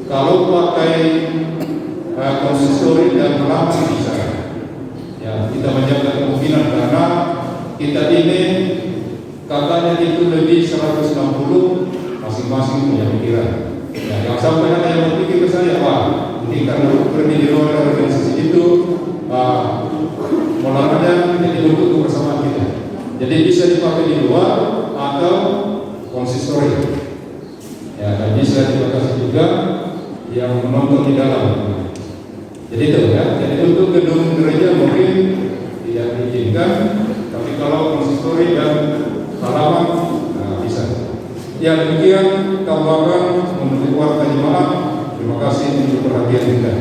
kalau pakai konsistori dan halaman bisa. Ya, kita menjaga kemungkinan karena kita ini katanya itu lebih 160 masing-masing punya pikiran. Ya, yang sampai ada yang berpikir ke saya, Pak, mungkin karena pergi di luar organisasi itu molarnya jadi untuk kebersamaan kita. Jadi bisa dipakai di luar atau konsistori. Ya, dan bisa terima kasih juga yang menonton di dalam. Jadi itu ya. Jadi untuk gedung gereja mungkin tidak diizinkan, tapi kalau konsistori dan halaman bisa. Ya, demikian tambahan untuk warga jemaat. Terima kasih untuk perhatian kita.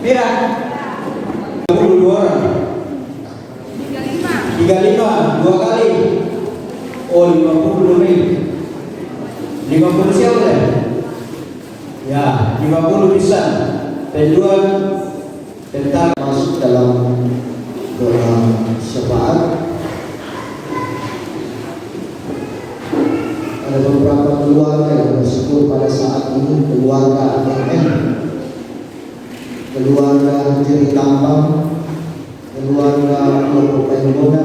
Pira? 22 orang. 35, 2 kali. Oh, 50 nih. 50 siapa deh? Ya, 50 bisa. Penjual tentang masuk dalam doa syafaat. Ada beberapa keluarga yang bersyukur pada saat ini, keluarga AMN, keluarga Jeri Tambang, keluarga Kelompok Pengguna,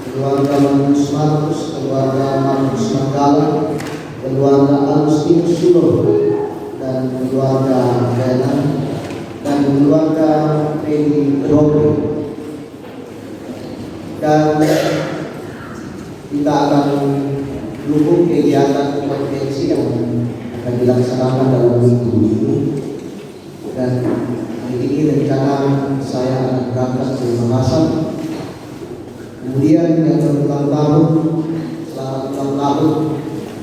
keluarga Manus Markus, keluarga Manus Manggala, keluarga Agustinus Sulo, dan keluarga Renan, dan keluarga Pedi Robi. dan kita akan dukung kegiatan konferensi yang akan dilaksanakan dalam minggu ini. Dan hari ini rencana saya akan berangkat ke Makassar. Kemudian yang berulang tahun, selamat ulang tahun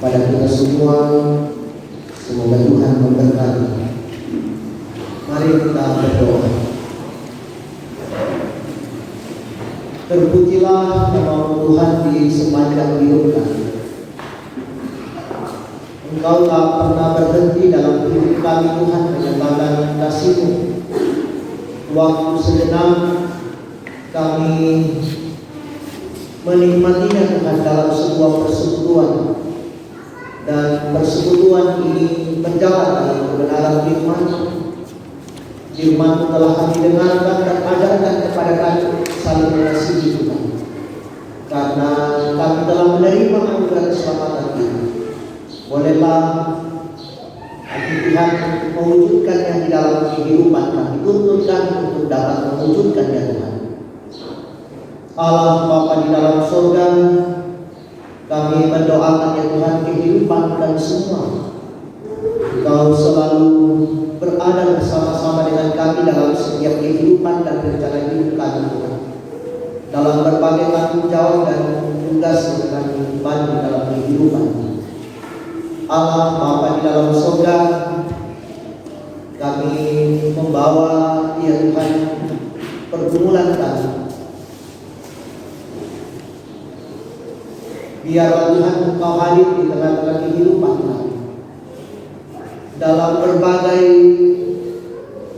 pada kita semua. Semoga Tuhan memberkati. Mari kita berdoa. Terpujilah nama Tuhan di sepanjang hidup kami. Engkau tak pernah berhenti dalam hidup kami Tuhan, menyatakan kasih-Mu. Waktu sejenak kami menikmatinya Tuhan dalam sebuah persekutuan, dan persekutuan ini berjalan dalam kebenaran firman. Firman telah kami dengarkan dan ajarkan kepada kami saling mengasihi Tuhan, karena kami telah menerima anugerah keselamatan ini. Bolehlah hati Tuhan mewujudkannya di dalam kehidupan kami. Tuntun kami untuk dapat mewujudkannya Tuhan. Allah Bapa di dalam surga, kami mendoakan ya Tuhan kehidupan kami semua. Engkau selalu berada bersama-sama dengan kami dalam setiap kehidupan dan rencana hidup kami Tuhan, dalam berbagai tanggung jawab dan tugas yang kami bantu dalam kehidupan. Allah Bapa di dalam surga, kami membawa ya Tuhan pergumulan kami. Biarlah Tuhan Engkau hadir di tengah-tengah kehidupan kami dalam berbagai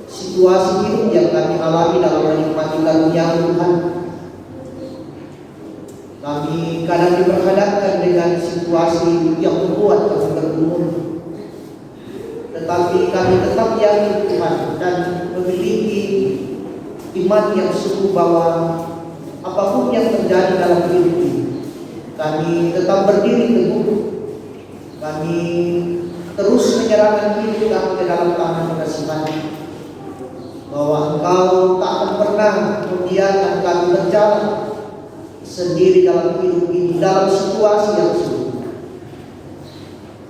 situasi hidup yang kami alami dalam menikmati karunia Tuhan. Kami kadang diperhadapkan dengan situasi yang membuat kami bergumul, tetapi kami tetap yakin Tuhan dan memiliki iman yang sungguh bahwa apapun yang terjadi dalam hidup ini, kami tetap berdiri teguh. Kami terus menyerahkan diri kami ke dalam tangan kasihan, bahwa Engkau tak akan pernah membiarkan kami berjalan sendiri dalam hidup ini, dalam situasi yang sulit.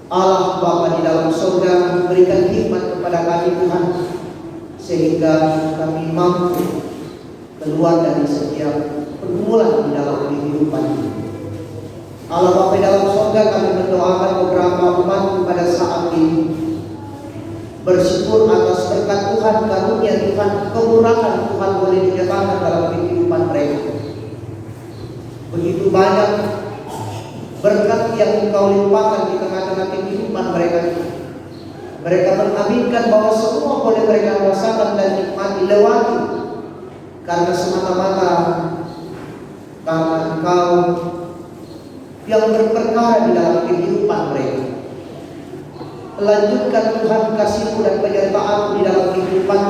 Allah Bapa di dalam surga memberikan hikmat kepada kami Tuhan, sehingga kami mampu keluar dari setiap pergumulan di dalam kehidupan ini. Allah Bapa di dalam surga, kami mendoakan beberapa umat pada saat ini, bersyukur atas berkat Tuhan, karunia Tuhan, kemurahan Tuhan boleh dinyatakan dalam kehidupan mereka. Begitu banyak berkat yang Engkau limpahkan di tengah-tengah kehidupan mereka. Mereka mengaminkan bahwa semua boleh mereka rasakan dan nikmati, lewati, karena semata-mata karena Engkau yang berperkara di dalam kehidupan mereka. Lanjutkan Tuhan kasih-Mu dan penyertaan-Mu di dalam kehidupan.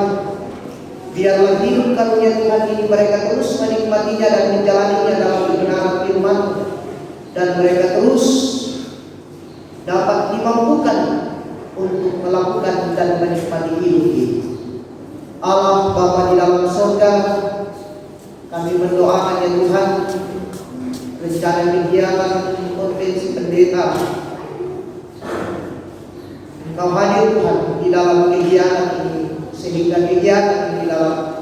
Biarlah hidup karunia Tuhan ini mereka terus menikmatinya dan menjalaninya dalam kebenaran firman, dan mereka terus dapat dimampukan untuk melakukan dan menikmati hidup ini. Allah Bapa di dalam surga, kami mendoakan ya Tuhan, rencana kegiatan konvensi pendeta, Engkau hadir Tuhan di dalam kegiatan ini, sehingga kegiatan ini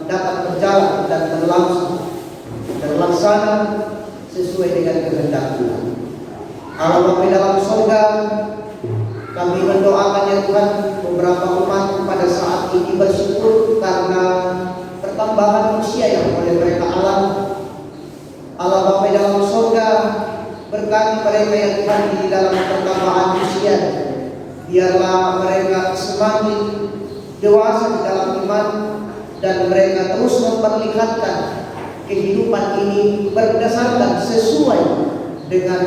dapat berjalan dan terlaksana sesuai dengan kehendak Tuhan. Allah Bapa di dalam surga, kami mendoakan ya Tuhan beberapa umat pada saat ini bersyukur karena pertambahan usia yang oleh mereka alami. Allah Bapa di dalam surga, berkati mereka yang Tuhan di dalam pertambahan usia. Biarlah mereka semakin dewasa di dalam iman, dan mereka terus memperlihatkan kehidupan ini berdasarkan sesuai dengan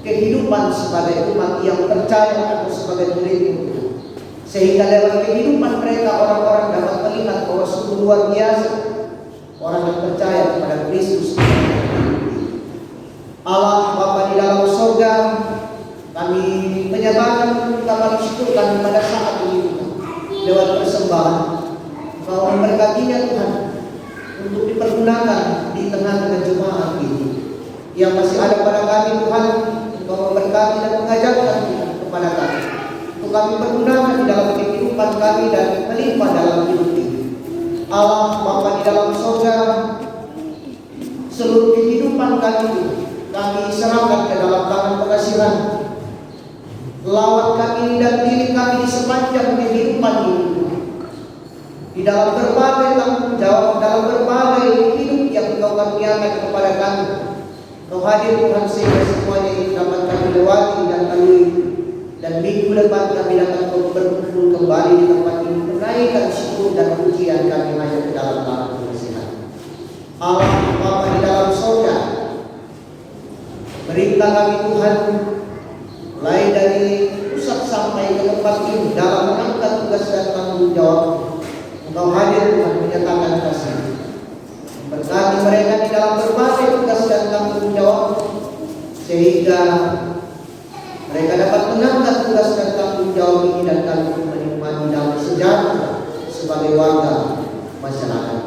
kehidupan sebagai umat yang percaya atau sebagai murid, sehingga dalam kehidupan mereka orang-orang dapat melihat bahwa sungguh luar biasa orang yang percaya kepada Kristus. Allah Bapa di dalam surga, kami menyatakan ungkapan syukur kami pada saat ini lewat persembahan. Kau memberkatinya Tuhan untuk dipergunakan di tengah-tengah jemaat ini. Yang masih ada pada kami Tuhan, Engkau memberkati dan mengajarkan kepada kami. Untuk kami pergunakan di dalam kehidupan kami dan melimpah dalam hidup ini. Allah Bapa di dalam surga, seluruh kehidupan kami serahkan ke dalam tangan pengasihan. Lawan kami dan diri kami di sepanjang kehidupan ini, di dalam berbagai tanggung jawab, dalam berbagai hidup yang Engkau karuniakan kepada kami. Engkau hadir Tuhan sehingga semuanya ini dapat kami lewati dan lalui, dan minggu depan kami dapat berkumpul kembali di tempat ini, menaikkan syukur dan pujian kami hanya ke dalam tangan pengasihan. Allah Bapa di dalam surga, perintah kami Tuhan, mulai dari pusat sampai ke tempat ini dalam mengangkat tugas dan tanggung jawab. Engkau hadir Tuhan menyatakan kasih. Berkati mereka di dalam berbagai tugas dan tanggung jawab, sehingga mereka dapat mengangkat tugas dan tanggung jawab ini dan kami menikmati dalam sejarah sebagai warga masyarakat.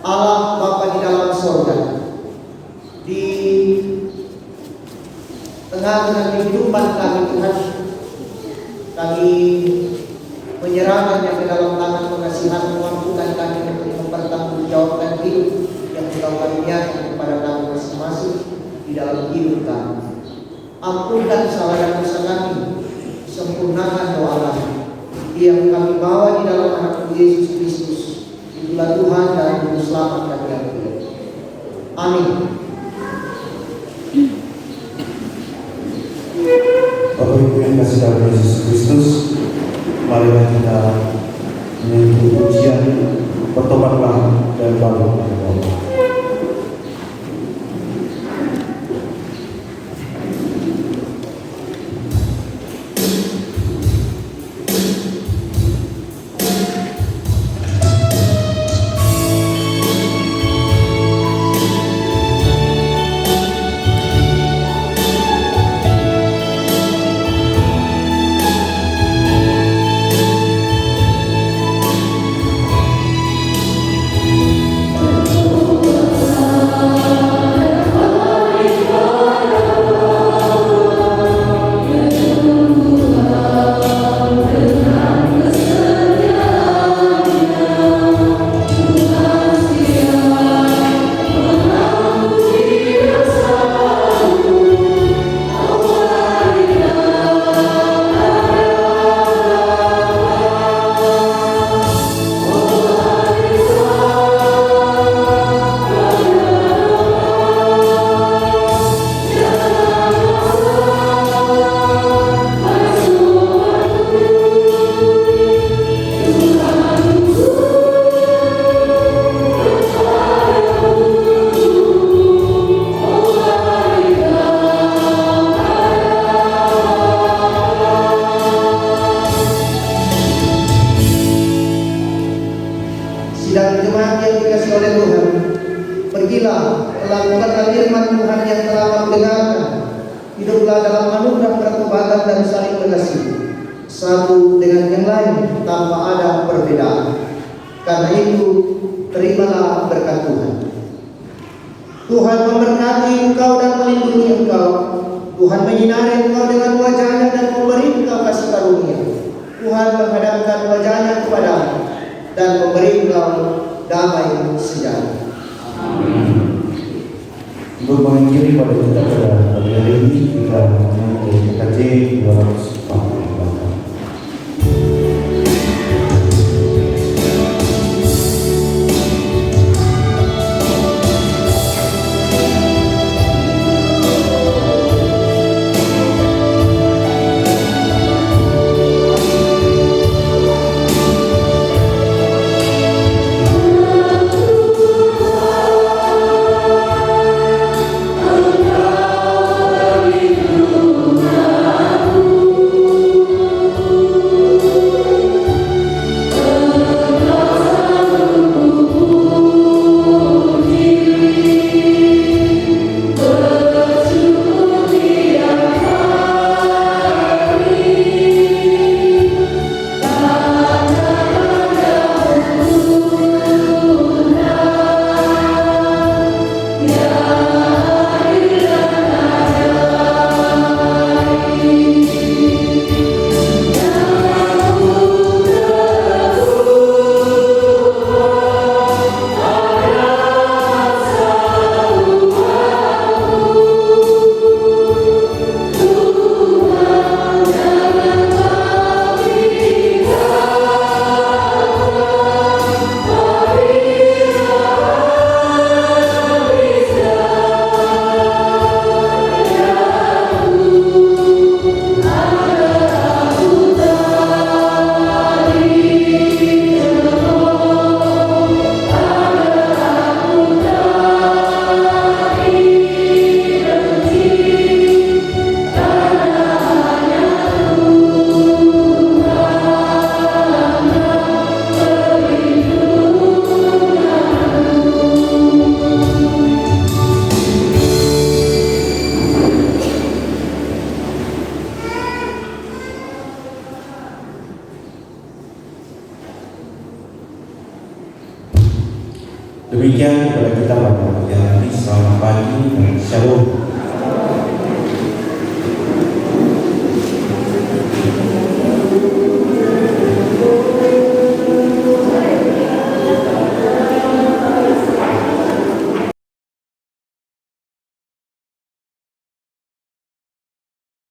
Allah Bapa di dalam surga, di tengah-tengah kehidupan kami Tuhan, kami menyerahkannya ke dalam tangan pengasihan, memampukan kami untuk mempertanggungjawabkan hidup yang Engkau karuniakan kepada kami masing-masing di dalam hidup kami. Ampunkan salah dan dosa kami, sempurnakan doa kami yang kami bawa di dalam anak Yesus Kristus. Itulah Tuhan dan Juru Selamat kami yang mulia. Amin. Bapak Ibu yang kasih dalam Yesus Kristus, marilah kita menyambut ujian, bertobatlah dan bangun kepada Allah. Sidang jemaat yang dikasihi oleh Tuhan, pergilah, lakukanlah firman Tuhan yang telah kamu dengarkan. Hiduplah dalam anugerah pertobatan dan saling mengasihi satu dengan yang lain tanpa ada perbedaan. Karena itu, terimalah berkat Tuhan. Tuhan memberkati engkau dan melindungi engkau. Tuhan menyinari engkau dengan wajahnya dan memberi engkau kasih karunia. Tuhan menghadapkan wajahnya kepadamu dan memberi engkau damai sejahtera. Untuk mengakhiri pada kita pada hari ini, kita mengenai PKJ 248. Engkau berlindung aku. Demikian kepada kita pada pagi hari ini. Selamat pagi dan shalom.